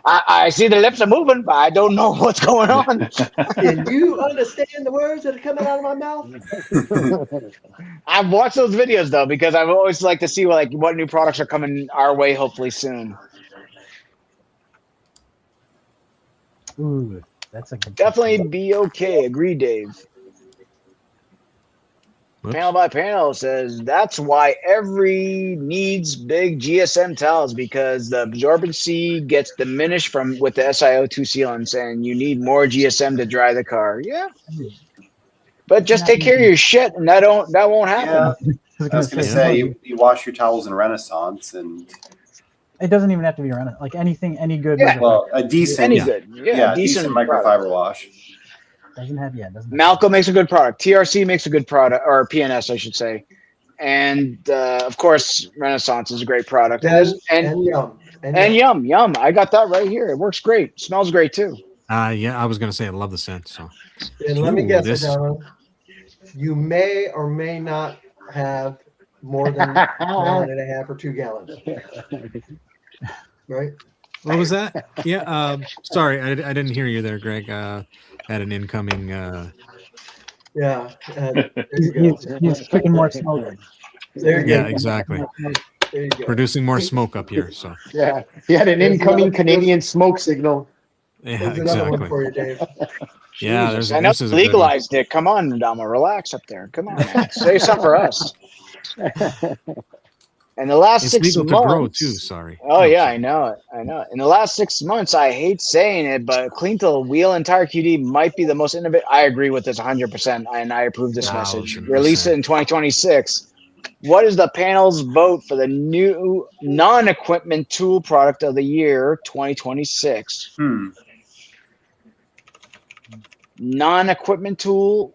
I see the lips are moving, but I don't know what's going on. Can you understand the words that are coming out of my mouth? I've watched those videos though, because I've always liked to see what new products are coming our way, hopefully soon. Ooh, that's a good Definitely question. be okay. Agree, Dave. Whoops. Panel by Panel says that's why every needs big GSM towels, because the absorbency gets diminished with the SiO2 sealants, and you need more GSM to dry the car. Yeah, but just take care of your shit, and that won't happen. Yeah, I was going to say you wash your towels in Renaissance, and it doesn't even have to be around it. Like anything, any good. Yeah. well, a decent, decent microfiber wash. Doesn't have Malco makes a good product. TRC makes a good product, or PNS, I should say. And of course, Renaissance is a great product. And Yum. And Yum. I got that right here. It works great. Smells great too. Yeah, I was gonna say I love the scent. So, and let me guess, Alan, you may or may not have more than a gallon and a half or 2 gallons. Right? What was that? Yeah. Sorry, I didn't hear you there, Greg. Had an incoming. Yeah. He's cooking more smoke. There you Yeah, go. exactly. There you go. Producing more smoke up here. So. Yeah, he had an incoming Canadian smoke signal. Yeah, There's another exactly. one for you, Dave. Yeah, Jesus, I know this is legalized it. Come on, Dama, relax up there. Come on, man. Say something for us. In the last It's 6 legal months, to grow too. Sorry. Oh No, yeah, sorry. I know it. I know it. In the last 6 months, I hate saying it, but clean to wheel and tire QD might be the most innovative. I agree with this 100%, and I approve this message. 1000%. Release it in 2026. What is the panel's vote for the new non-equipment tool product of the year 2026? Non-equipment tool,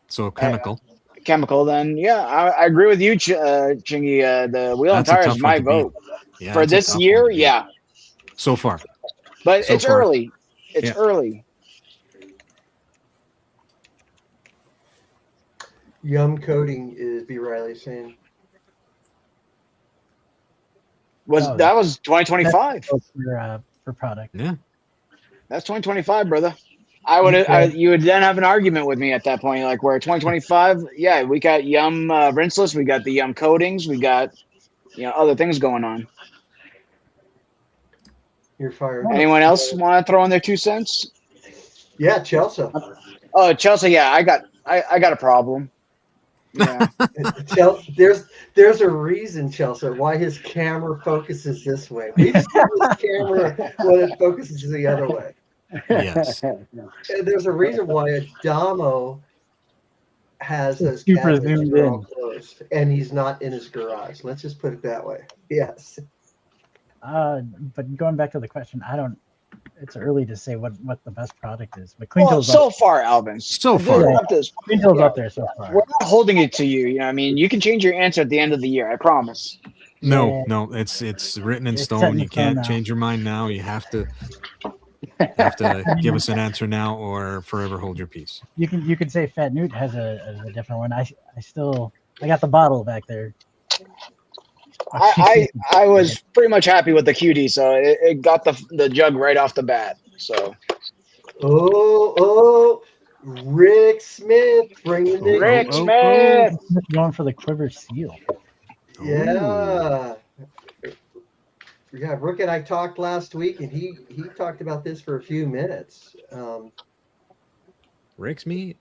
So chemical. chemical. Then yeah, I agree with you, Chingy. The wheel and That's a tire is tough one my to beat. vote Yeah, for that's a this tough one year. to beat. Yeah, So far. but So it's far. early. It's Yeah. early. Yum coating is B. Riley saying. That was 2025? For product. Yeah. That's 2025, brother. You would then have an argument with me at that point, like where 2025, yeah, we got Yum rinseless, we got the Yum coatings, we got other things going on. You're fired. Anyone else want to throw in their 2 cents? Yeah, Chelsea. Oh, Chelsea, yeah, I got a problem. Yeah. There's a reason, Chelsea, why his camera focuses this way. We've seen his camera when it focuses the other way. Yes. And there's a reason why Adamo has those Super cabinets zoomed that are all in. closed, and he's not in his garage. Let's just put it that way. Yes. But going back to the question, it's early to say what the best product is. But Clean Well, Tool's so up, far, Alvin. So far. Clean Tool's up there so far. We're not holding it to you. You know what I mean? You can change your answer at the end of the year. I promise. No, it's written in It's stone. set in You stone can't now. change your mind now. You have to give us an answer now or forever hold your peace. You could say Fat Newt has a different one. I got the bottle back there. I was pretty much happy with the QD, so it got the jug right off the bat. So Rick Smith bringing the Rick Smith. Going for the quiver seal. Yeah. Yeah, Rick and I talked last week, and he talked about this for a few minutes. Rick's meat.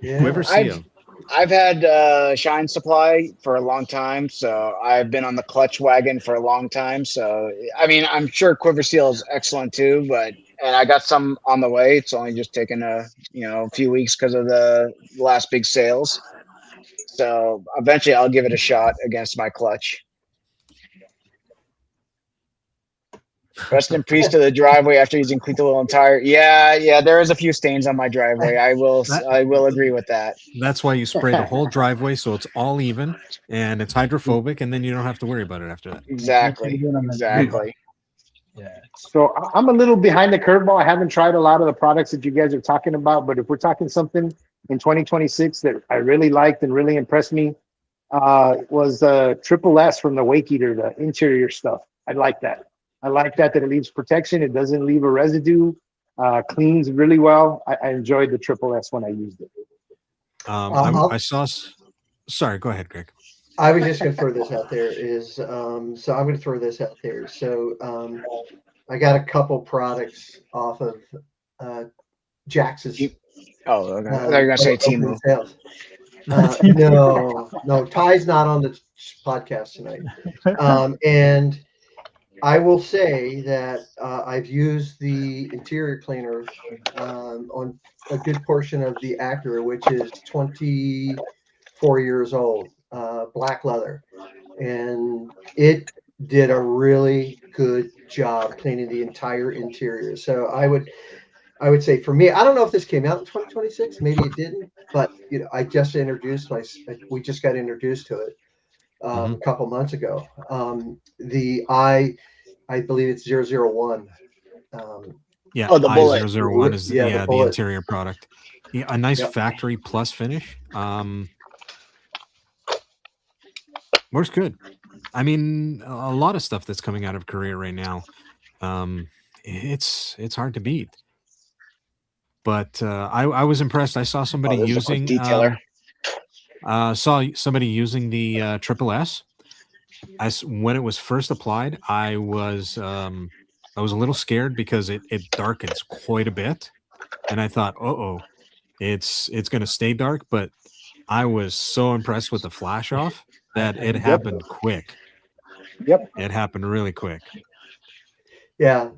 Yeah. Quiver seal. I've had Shine Supply for a long time, so I've been on the clutch wagon for a long time. So I mean, I'm sure Quiver Seal is excellent too, and I got some on the way. It's only just taken a few weeks because of the last big sales. So eventually, I'll give it a shot against my clutch. Rest in peace to the driveway after using clean to wheel and tire. Yeah, there is a few stains on my driveway. I will agree with that. That's why you spray the whole driveway so it's all even and it's hydrophobic, and then you don't have to worry about it after that. Exactly. Yeah. So I'm a little behind the curveball. I haven't tried a lot of the products that you guys are talking about, but if we're talking something in 2026 that I really liked and really impressed me, was Triple S from the Wake Eater, the interior stuff. I like that. I like that it leaves protection. It doesn't leave a residue. Cleans really well. I enjoyed the Triple S when I used it. I saw. Sorry, go ahead, Greg. I was just going to throw this out there. So I'm going to throw this out there. So I got a couple products off of Jax's. Oh, okay. I thought you were going to say Temu. No, Ty's not on the podcast tonight. And I will say that I've used the interior cleaner on a good portion of the Acura, which is 24 years old, black leather. And it did a really good job cleaning the entire interior. So I would say for me, I don't know if this came out in 2026, maybe it didn't, but I just we just got introduced to it a couple months ago. I believe it's 001. Yeah, the bullet. I001 is the bullet. interior product. Yeah, a nice factory plus finish. Works good. I mean, a lot of stuff that's coming out of Korea right now. It's hard to beat. But I was impressed. I saw somebody using the Triple S. When it was first applied, I was a little scared because it darkens quite a bit, and I thought, it's going to stay dark. But I was so impressed with the flash off that it happened quick. Yep. It happened really quick. Yeah.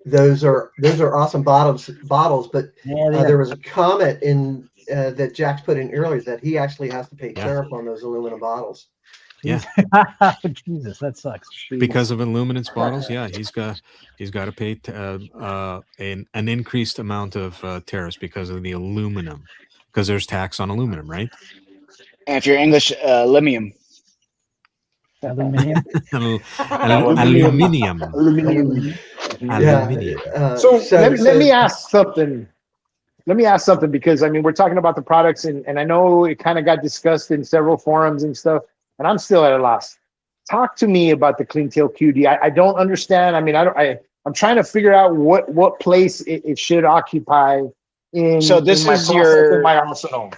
Those are awesome bottles, but Yeah, they there are. was a comment in that Jack's put in earlier that he actually has to pay Yeah. tariff on those aluminum bottles. Yeah. Jesus, that sucks. Because of aluminum bottles, yeah, he's got to pay an increased amount of tariffs because of the aluminum, because there's tax on aluminum, right? And if you're English, limium. Aluminium. Aluminium. Yeah. So let me ask something. Let me ask something, because I mean, we're talking about the products, and I know it kind of got discussed in several forums and stuff, and I'm still at a loss. Talk to me about the Clean Tail QD. I don't understand. I mean, I'm trying to figure out what place it should occupy in. So this in my is process, in my arsenal.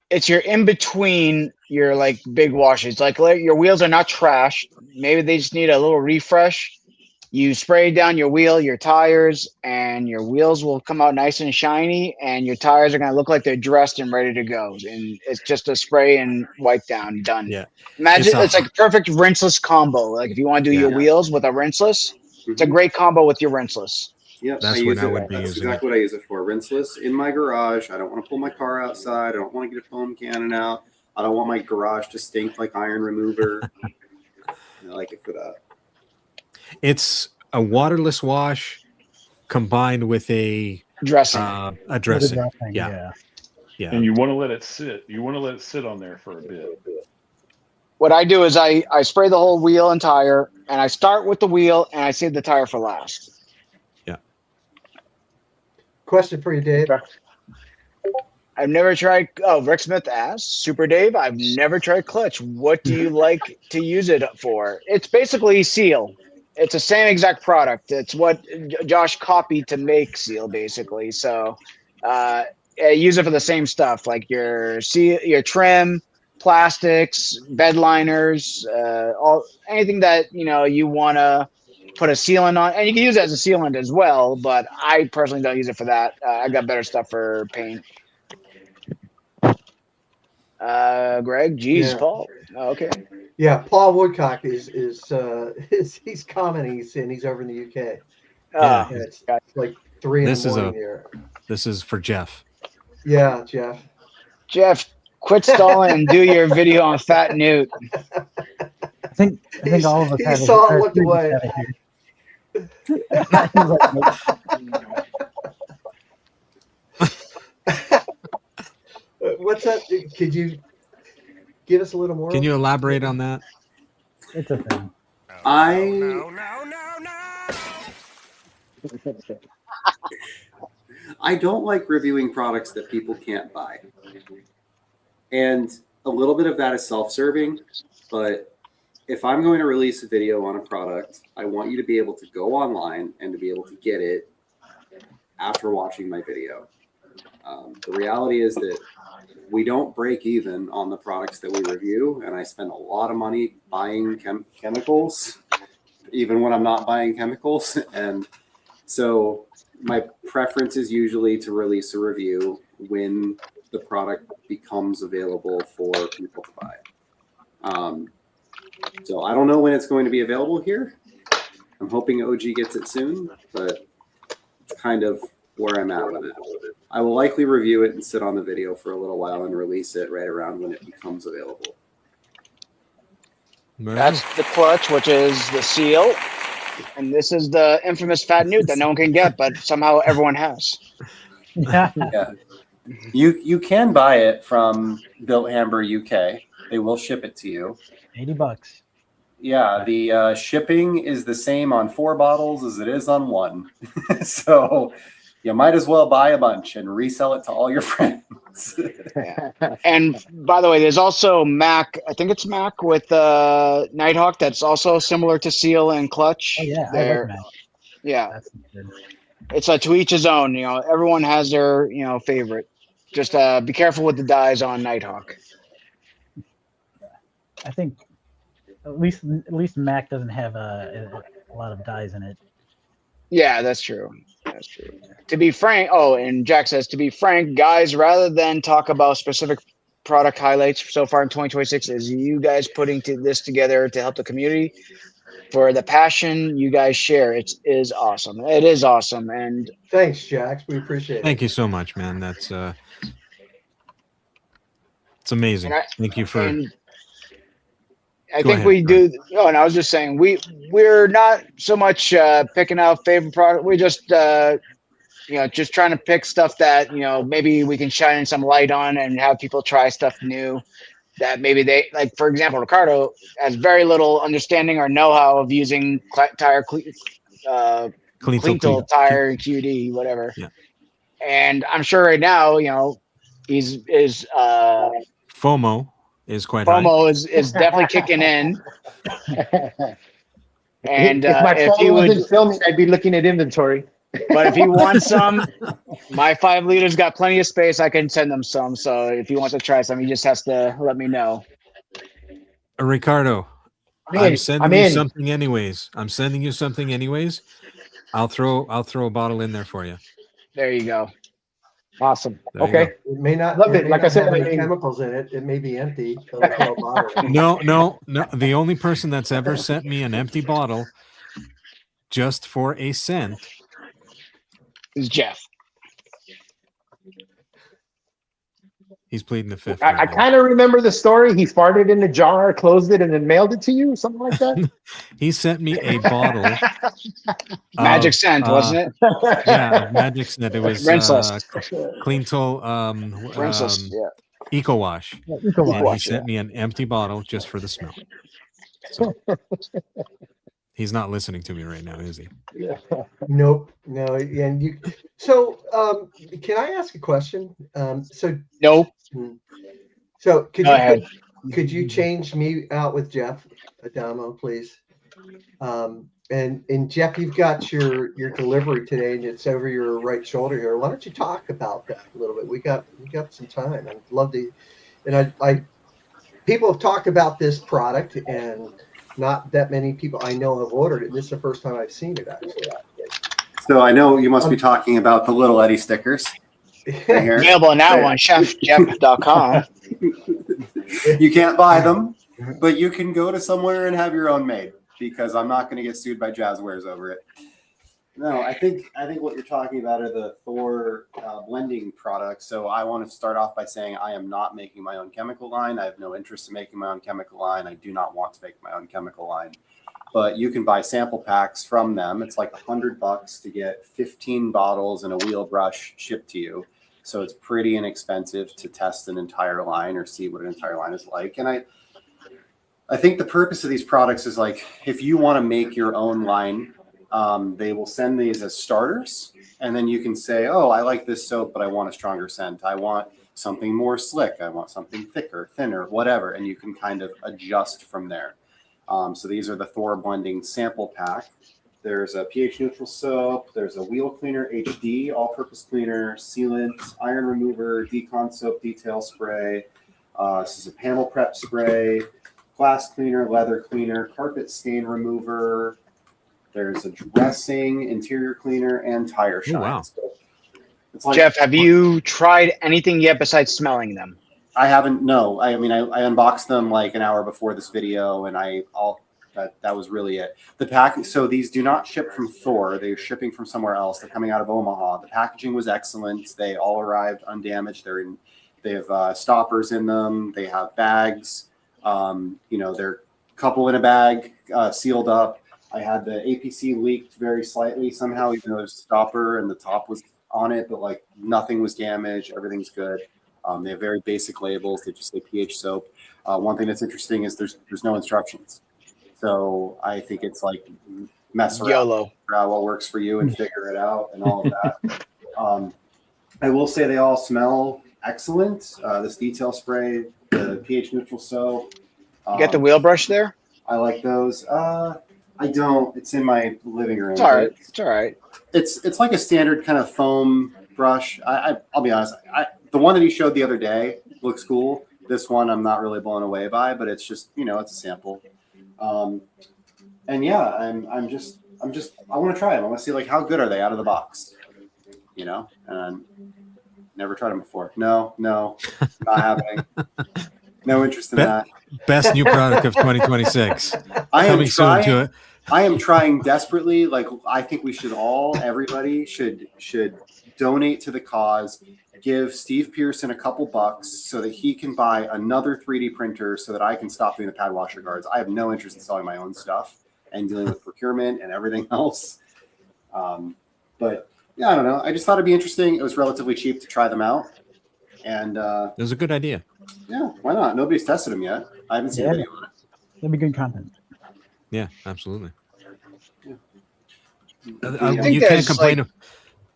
It's your in between your like big washes. Like your wheels are not trashed. Maybe they just need a little refresh. You spray down your wheel, your tires, and your wheels will come out nice and shiny, and your tires are going to look like they're dressed and ready to go. And it's just a spray and wipe down, done. Yeah. Imagine it's like a perfect rinseless combo. Like if you want to do your wheels with a rinseless, it's a great combo with your rinseless. Yep, That's what I would be using. Exactly what I use it for. Rinseless in my garage. I don't want to pull my car outside. I don't want to get a foam cannon out. I don't want my garage to stink like iron remover. I like it for that. It's a waterless wash combined with a dressing. Yeah. And you want to let it sit. You want to let it sit on there for a bit. What I do is I spray the whole wheel and tire, and I start with the wheel and I save the tire for last. Yeah. Question for you, Dave. I've never tried. Oh, Rick Smith asked, Super Dave, I've never tried clutch. What do you like to use it for? It's basically Seal. It's the same exact product. It's what Josh copied to make Seal, basically. So I use it for the same stuff, like your trim, plastics, bed liners, anything that you want to put a sealant on, and you can use it as a sealant as well. But I personally don't use it for that. I got better stuff for paint. Greg, geez, Yeah. Paul. Oh, okay. Yeah, Paul Woodcock is he's commenting. He's saying he's over in the UK. Yeah. It's like 3 in the morning here. This is for Jeff. Yeah, Jeff. Jeff, quit stalling and do your video on Fat Newt. I think all of us have. He saw it, looked away. What's that? Could you give us a little more? Can you elaborate on that? It's a thing. I don't like reviewing products that people can't buy. And a little bit of that is self-serving, but if I'm going to release a video on a product, I want you to be able to go online and to be able to get it after watching my video. The reality is that we don't break even on the products that we review, and I spend a lot of money buying chemicals, even when I'm not buying chemicals. And so my preference is usually to release a review when the product becomes available for people to buy. So I don't know when it's going to be available here. I'm hoping OG gets it soon, but it's kind of where I'm at with it. I will likely review it and sit on the video for a little while and release it right around when it becomes available. That's the clutch, which is the Seal. And this is the infamous Fat Newt that no one can get, but somehow everyone has. Yeah. You can buy it from Built Hamber UK. They will ship it to you. $80. Yeah, the shipping is the same on 4 bottles as it is on 1. So you might as well buy a bunch and resell it to all your friends. And by the way, there's also Mac. I think it's Mac with Nighthawk. That's also similar to Seal and Clutch. Oh yeah, I like Mac. Yeah, That's good. it's to each his own. Everyone has their favorite. Just be careful with the dyes on Nighthawk. I think at least Mac doesn't have a lot of dyes in it. Yeah, that's true. That's true. To be frank, and Jack says, to be frank, guys, rather than talk about specific product highlights so far in 2026 is you guys putting this together to help the community. For the passion you guys share, it is awesome. It is awesome, and thanks, Jax. We appreciate it. Thank you so much, man. That's it's amazing. Thank you for. And I think we do. Oh, and I was just saying we're not so much picking out favorite product. We're just just trying to pick stuff that maybe we can shine some light on and have people try stuff new. That maybe they like. For example, Ricardo has very little understanding or know-how of using tire Cleantool tire QD, whatever. Yeah. And I'm sure right now, his FOMO is quite FOMO is definitely kicking in. And if my if he phone wasn't would, filming, I'd be looking at inventory. but if he wants some, my 5 liters got plenty of space. I can send him some. So if he wants to try some, he just has to let me know. Ricardo, I'm sending you something anyways. I'll throw a bottle in there for you. There you go. Awesome. There Okay. It may not. Love it it. may Like I not said, have any chemicals in it. It may be empty. So No. The only person that's ever sent me an empty bottle just for a scent is Jeff. He's pleading the fifth. I kind of remember the story. He farted in a jar, closed it, and then mailed it to you, something like that. He sent me a bottle. Magic scent, wasn't it? Yeah, magic scent. It was Cleantool Rinseless, Eco Wash. And he sent me an empty bottle just for the smell. So, he's not listening to me right now, is he? Nope. No. And you. So, can I ask a question? Nope. So, could you change me out with Jeff Adamo, please? And Jeff, you've got your delivery today, and it's over your right shoulder here. Why don't you talk about that a little bit? We got some time. I'd love to. And I people have talked about this product, and not that many people I know have ordered it. This is the first time I've seen it, actually. So I know you must be talking about the little Eddie stickers. Right here. Available now on chefjeff.com. You can't buy them, but you can go to somewhere and have your own made, because I'm not going to get sued by Jazzwares over it. No, I think what you're talking about are the THOR blending products. So I want to start off by saying I am not making my own chemical line. I have no interest in making my own chemical line. I do not want to make my own chemical line. But you can buy sample packs from them. It's like $100 to get 15 bottles and a wheel brush shipped to you. So it's pretty inexpensive to test an entire line or see what an entire line is like. And I think the purpose of these products is, like, if you want to make your own line, they will send these as starters. And then you can say, oh, I like this soap, but I want a stronger scent. I want something more slick. I want something thicker, thinner, whatever. And you can kind of adjust from there. So these are the THOR blending sample pack. There's a pH neutral soap. There's a wheel cleaner HD, all-purpose cleaner, sealant, iron remover, Decon soap detail spray. This is a panel prep spray, glass cleaner, leather cleaner, carpet stain remover. There's a dressing, interior cleaner, and tire shine. Oh, wow. So it's like, Jeff, have you tried anything yet besides smelling them? I haven't. No, I mean, I unboxed them like an hour before this video, and that was really it. The pack. So these do not ship from THOR. They're shipping from somewhere else. They're coming out of Omaha. The packaging was excellent. They all arrived undamaged. They have stoppers in them. They have bags. They're a couple in a bag, sealed up. I had the APC leaked very slightly somehow, even though there's a stopper and the top was on it, but like nothing was damaged. Everything's good. They have very basic labels. They just say pH soap. One thing that's interesting is there's no instructions. So I think it's like mess around, YOLO. figure out what works for you and figure it out and all of that. I will say they all smell excellent. This detail spray, the pH neutral soap. You got the wheel brush there? I like those. I don't. It's in my living room. It's all right. It's all right. It's like a standard kind of foam brush. I'll be honest. The one that he showed the other day looks cool. This one I'm not really blown away by, but it's just, it's a sample. And yeah, I'm just I want to try them. I want to see, like, how good are they out of the box, and Never tried them before. No, not happening. No interest in that. Best new product of 2026. I am Coming soon to trying. it. I am trying desperately. Like, I think we should everybody should donate to the cause. Give Steve Pearson a couple bucks so that he can buy another 3D printer so that I can stop doing the pad washer guards. I have no interest in selling my own stuff and dealing with procurement and everything else. But yeah, I don't know. I just thought it'd be interesting. It was relatively cheap to try them out. And it was a good idea. Yeah, why not? Nobody's tested them yet. I haven't seen a video on it. That'd be good content. Yeah, absolutely. I think you can't complain.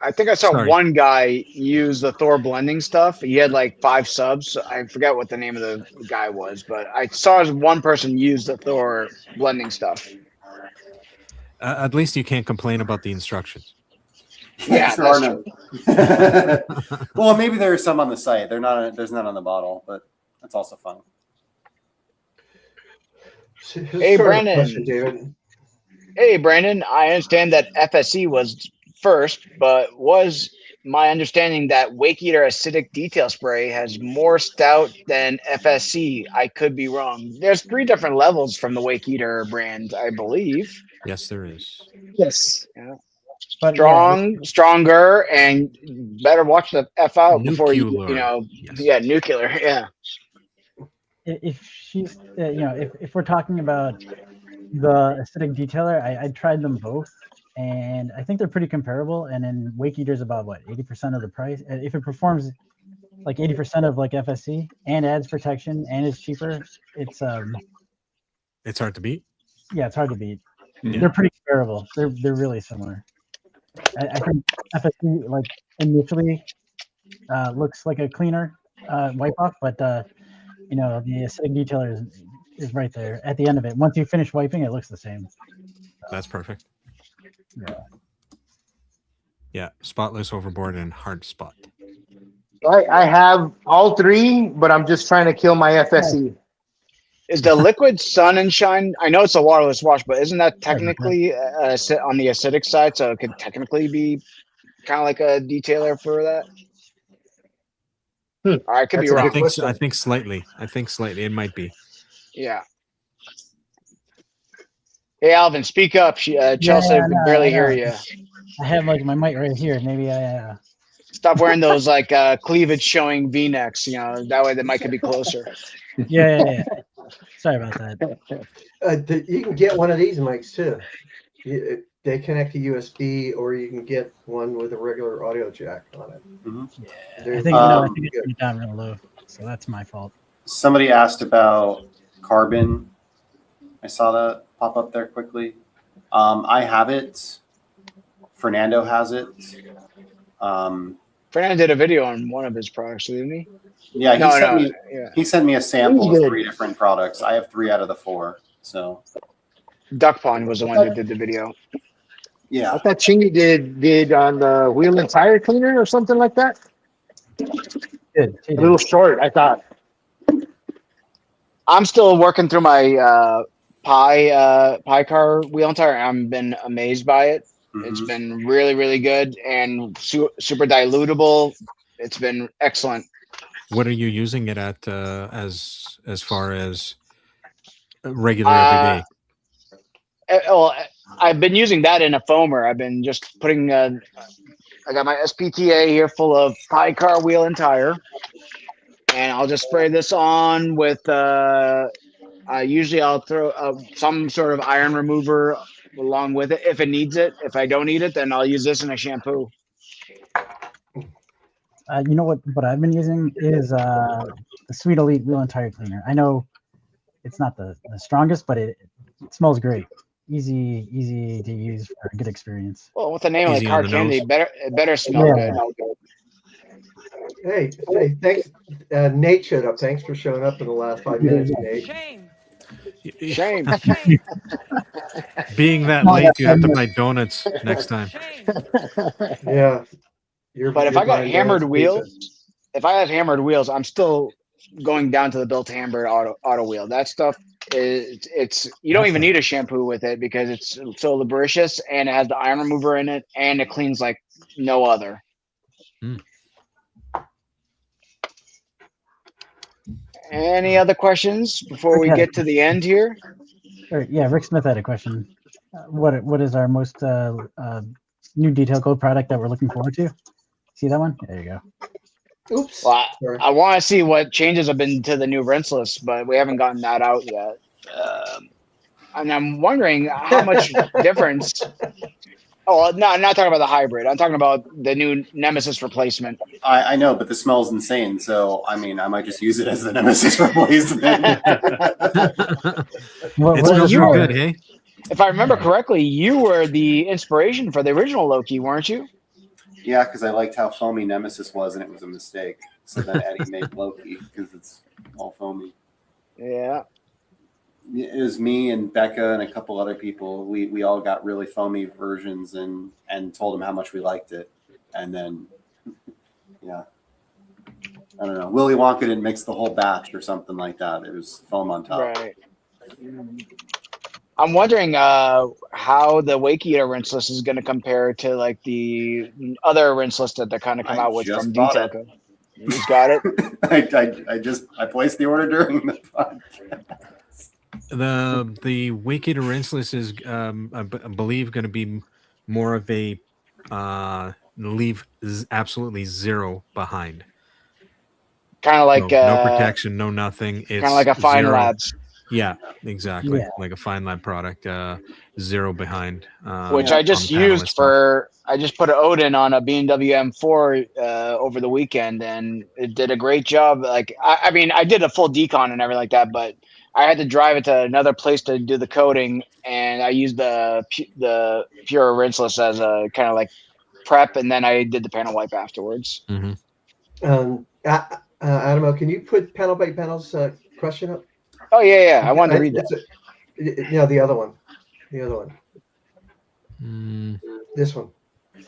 I think I saw one guy use the Thor blending stuff. He had like 5 subs. I forget what the name of the guy was, but I saw one person use the Thor blending stuff. At least you can't complain about the instructions. Yeah, there are none. Well, maybe there are some on the site. There's none on the bottle, but that's also fun. Hey, Brandon. Hey, Brandon. I understand that FSC was first, but was my understanding that Wake Eater acidic detail spray has more stout than FSC? I could be wrong. There's 3 different levels from the Wake Eater brand, I believe. Yes, there is. Yes. Yeah. But Stronger, and better watch the F out before you know. Yes. Yeah, nuclear. Yeah. If she's, if we're talking about the acidic detailer, I tried them both, and I think they're pretty comparable. And then Wake Eater's about 80% of the price. If it performs like 80% of like FSC and adds protection and is cheaper, it's hard to beat. Yeah, it's hard to beat. Yeah. They're pretty comparable. They're really similar. I think FSC like initially looks like a cleaner wipe off, but the acidic detailer is right there at the end of it. Once you finish wiping, it looks the same. That's perfect. Yeah. Yeah, spotless, overboard, and hard spot. I have all 3, but I'm just trying to kill my FSE. Is the liquid sun and shine? I know it's a waterless wash, but isn't that technically on the acidic side? So it could technically be kind of like a detailer for that. Or I could be wrong. I think slightly. It might be. Yeah. Hey, Alvin, speak up. Chelsea can barely hear you. I have like my mic right here. Maybe I. Stop wearing those like cleavage showing V-necks. That way the mic could be closer. Yeah. Sorry about that. You can get one of these mics too. They connect to USB, or you can get one with a regular audio jack on it. Mm-hmm. Yeah, I think it's put down real low, so that's my fault. Somebody asked about carbon. I saw that pop up there quickly. I have it. Fernando has it. Fernando did a video on one of his products, didn't he? Yeah, he sent me a sample of 3 different products. I have 3 out of the 4. So Duck Pond was the one that did the video. Yeah, I thought Chingy did on the wheel and tire cleaner or something like that. Good. A little short, I thought. I'm still working through my Pi car wheel and tire. I've been amazed by it. Mm-hmm. It's been really, really good and super dilutable. It's been excellent. What are you using it at as far as regular every day? Well, I've been using that in a foamer. I've been just putting. I got my SPTA here full of Pi car wheel and tire, and I'll just spray this on with. Usually, I'll throw some sort of iron remover along with it if it needs it. If I don't need it, then I'll use this in a shampoo. You know what I've been using is the Sweet Elite Wheel and Tire Cleaner. I know it's not the strongest, but it smells great. Easy to use for a good experience. Well, with the name like Car Candy, it better smell good. Hey, thanks. Nate showed up. Thanks for showing up in the last 5 minutes, Nate. Shame. Being that late, you have to buy donuts next time. Yeah. But if I got hammered wheels, I'm still going down to the built hammered auto wheel. That stuff it's you don't even need a shampoo with it because it's so lubricious and it has the iron remover in it and it cleans like no other. Any other questions before we get to the end here? Yeah, Rick Smith had a question. What is our most new detail code product that we're looking forward to? See that one? There you go. Oops. Well, Sorry. I want to see what changes have been to the new rinseless, but we haven't gotten that out yet. And I'm wondering how much difference. Oh, no, I'm not talking about the hybrid. I'm talking about the new Nemesis replacement. I know, but the smell's insane. So, I mean, I might just use it as the Nemesis replacement. It smells real good, hey? If I remember correctly, you were the inspiration for the original Loki, weren't you? Yeah, because I liked how foamy Nemesis was, and it was a mistake. So then Eddie made Loki because it's all foamy. Yeah. It was me and Becca and a couple other people. We all got really foamy versions and told them how much we liked it. And then, yeah, I don't know. Willy Wonka didn't mix the whole batch or something like that. It was foam on top. Right. I'm wondering how the Wake Eater rinseless is going to compare to like the other rinseless that they're kind of come out with from Detail Code. You just got it. I placed the order during the podcast. The Wake Eater rinseless is I believe going to be more of a leave absolutely zero behind. Kind of like no protection, no nothing. It's kind of like a Fine zero. Labs. Yeah, exactly. Yeah. Like a Fine Lab product, zero behind. Which I just used I just put an Odin on a B&W M4 over the weekend, and it did a great job. Like, I mean, I did a full decon and everything like that, but I had to drive it to another place to do the coating, and I used the pure rinseless as a kind of like prep, and then I did the panel wipe afterwards. Mm-hmm. Adamo, can you put panel by panel's question up? Oh yeah. I wanted to read that. The other one. This one.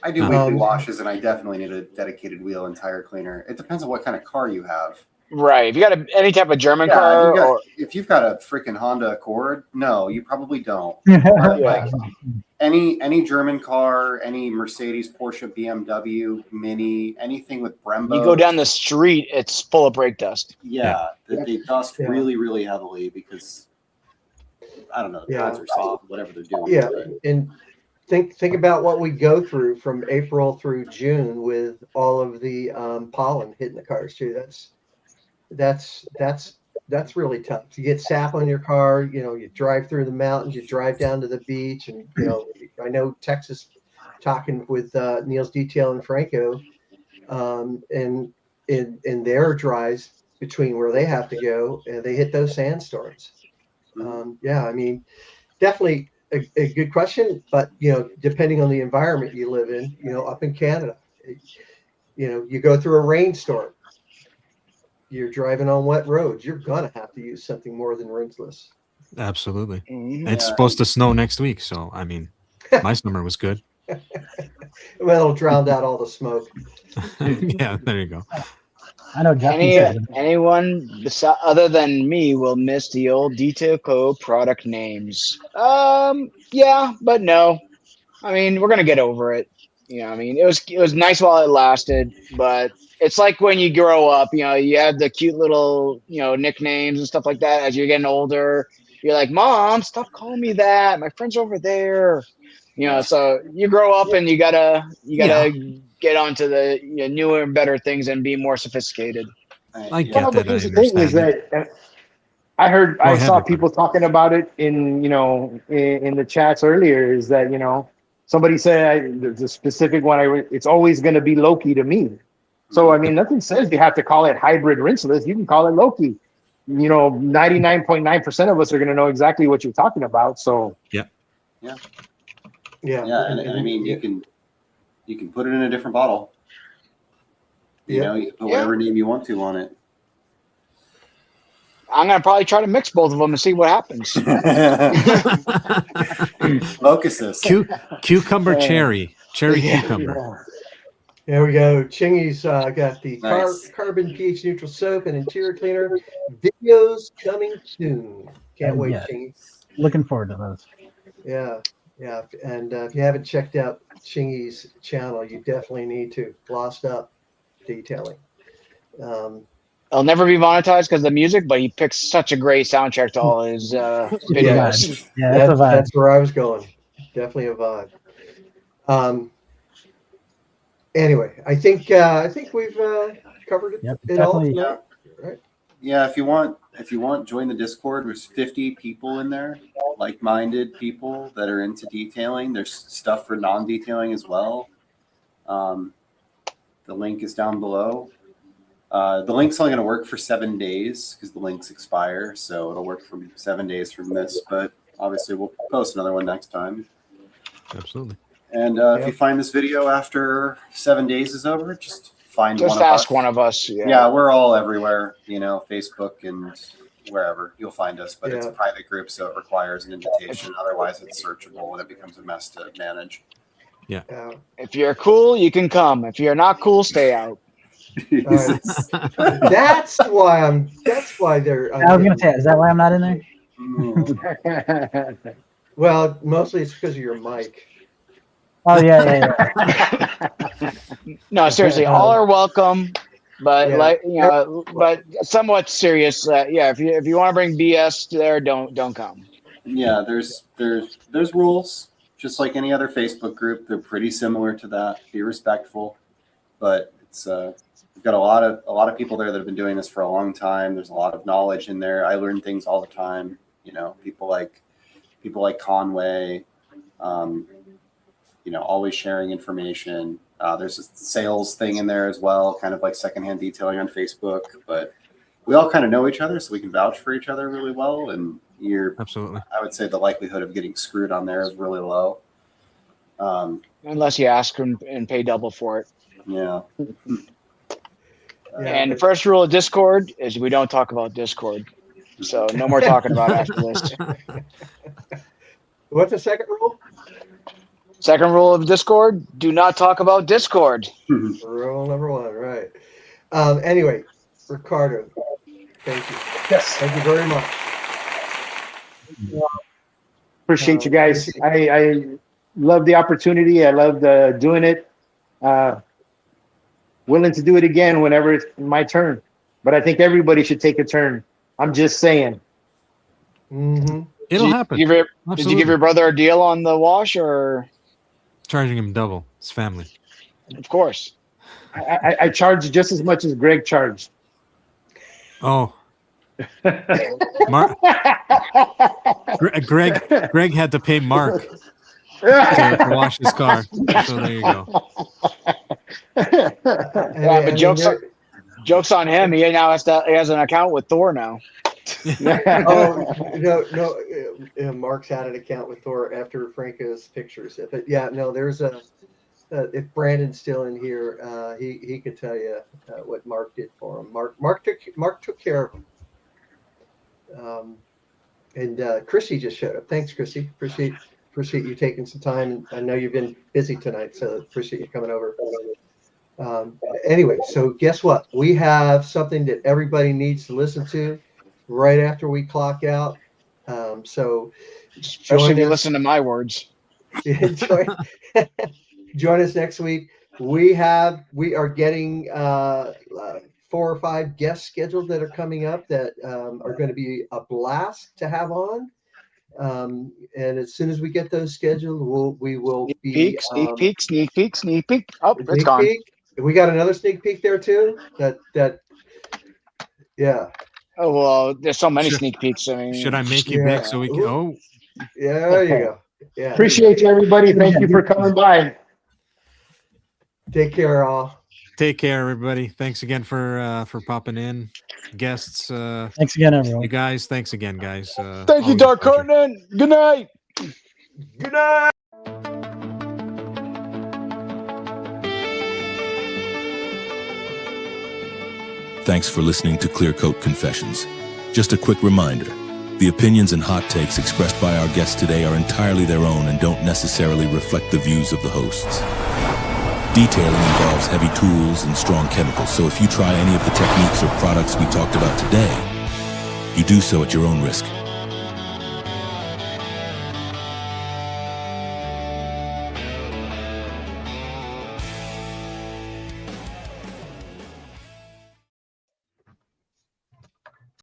I do weekly washes, and I definitely need a dedicated wheel and tire cleaner. It depends on what kind of car you have. Right. If you got any type of German car, if you've got a freaking Honda Accord, no, you probably don't. Yeah. Any German car, any Mercedes, Porsche, BMW, Mini, anything with Brembo. You go down the street, it's full of brake dust. Yeah. They dust really, really heavily because I don't know, the pads are soft, whatever they're doing. Yeah, and think about what we go through from April through June with all of the pollen hitting the cars too. That's really tough. To get sap on your car, you drive through the mountains, you drive down to the beach, and I know Texas, talking with Neil's Detail and Franco, and in their drives between where they have to go, they hit those sandstorms. Yeah, I mean, definitely a good question, but depending on the environment you live in, up in Canada, you go through a rainstorm. You're driving on wet roads. You're gonna have to use something more than rinseless. Absolutely. It's supposed to snow next week, so I mean, my summer was good. Well, it'll drown out all the smoke. Yeah, there you go. I know. Anyone other than me will miss the old Detail Code product names. Yeah, but no. I mean, we're gonna get over it. I mean, it was nice while it lasted, but it's like when you grow up, you have the cute little, nicknames and stuff like that. As you're getting older, you're like, Mom, stop calling me that. My friend's over there. So you grow up and you gotta get onto the newer and better things and be more sophisticated. I get that. Here's the thing is that I saw people talking about it in the chats earlier. Is that somebody said the specific one it's always going to be Loki to me. So I mean, nothing says you have to call it hybrid rinseless. You can call it Loki. 99.9% of us are going to know exactly what you're talking about. So yeah. And I mean, you can put it in a different bottle. You can put whatever name you want to on it. I'm gonna probably try to mix both of them and see what happens. Locuses. Cucumber cherry cucumber. There we go. Chingy's got the carbon pH neutral soap and interior cleaner. Videos coming soon. Can't wait, Chingy. Looking forward to those. Yeah. And if you haven't checked out Chingy's channel, you definitely need to. Glossed up detailing. He'll never be monetized because of the music, but he picks such a great soundtrack to all his videos. Yeah, that's a vibe. That's where I was going. Definitely a vibe. Anyway, I think we've covered it, Yep, it all definitely. tonight, right? Yeah, if you want, join the Discord. There's 50 people in there, like-minded people that are into detailing. There's stuff for non-detailing as well. The link is down below. The link's only going to work for 7 days because the links expire, so it'll work for 7 days from this. But obviously, we'll post another one next time. Absolutely. And if you find this video after 7 days is over, just find Just one of us. ask one of us. Yeah, we're all everywhere, Facebook and wherever. You'll find us, but it's a private group, so it requires an invitation. Otherwise, it's searchable and it becomes a mess to manage. Yeah. If you're cool, you can come. If you're not cool, stay out. That's why they're. I was gonna say, is that why I'm not in there? Well, mostly it's because of your mic. Oh yeah. No, seriously, all are welcome, but but somewhat serious. If you want to bring BS there, don't come. Yeah, there's rules, just like any other Facebook group. They're pretty similar to that. Be respectful, but it's we've got a lot of people there that have been doing this for a long time. There's a lot of knowledge in there. I learn things all the time. People like Conway. Always sharing information. There's a sales thing in there as well, kind of like secondhand detailing on Facebook, but we all kind of know each other, so we can vouch for each other really well. And absolutely, I would say the likelihood of getting screwed on there is really low. Unless you ask and pay double for it. Yeah. And the first rule of Discord is we don't talk about Discord. So no more talking about it after this. What's the second rule? Second rule of Discord, do not talk about Discord. Rule number 1, right. Anyway, Ricardo, thank you. Yes. Thank you very much. Appreciate you guys. I love the opportunity. I love doing it. Willing to do it again whenever it's my turn. But I think everybody should take a turn. I'm just saying. Mm-hmm. It'll happen. Did you give your brother a deal on the wash, or charging him double? It's family. Of course. I charge just as much as Greg charged. Oh. Greg had to pay Mark to wash his car. So there you go. But jokes on him. He now has an account with Thor now. No. Mark's had an account with Thor after Franco's pictures. But there's if Brandon's still in here, he could tell you what Mark did for him. Mark took care of him. And Chrissy just showed up. Thanks, Chrissy. Appreciate you taking some time. I know you've been busy tonight, so appreciate you coming over. Anyway, so guess what? We have something that everybody needs to listen to right after we clock out. So especially if you listen to my words. Join us next week. We are getting 4 or 5 guests scheduled that are coming up that are going to be a blast to have on. And as soon as we get those scheduled, we will be sneak peek. Oh, it's gone. We got another sneak peek there too. Yeah. Oh well, there's so many sneak peeks. I mean, should I make you big so we can? Oh, yeah, there you go. Yeah. Appreciate you, everybody. Thank you for coming by. Take care, all. Take care, everybody. Thanks again for popping in, guests. Thanks again, everyone. You guys, thanks again, guys. Thank you, Dark Curtain. Good night. Good night. Thanks for listening to Clear Coat Confessions. Just a quick reminder, the opinions and hot takes expressed by our guests today are entirely their own and don't necessarily reflect the views of the hosts. Detailing involves heavy tools and strong chemicals, so if you try any of the techniques or products we talked about today, you do so at your own risk.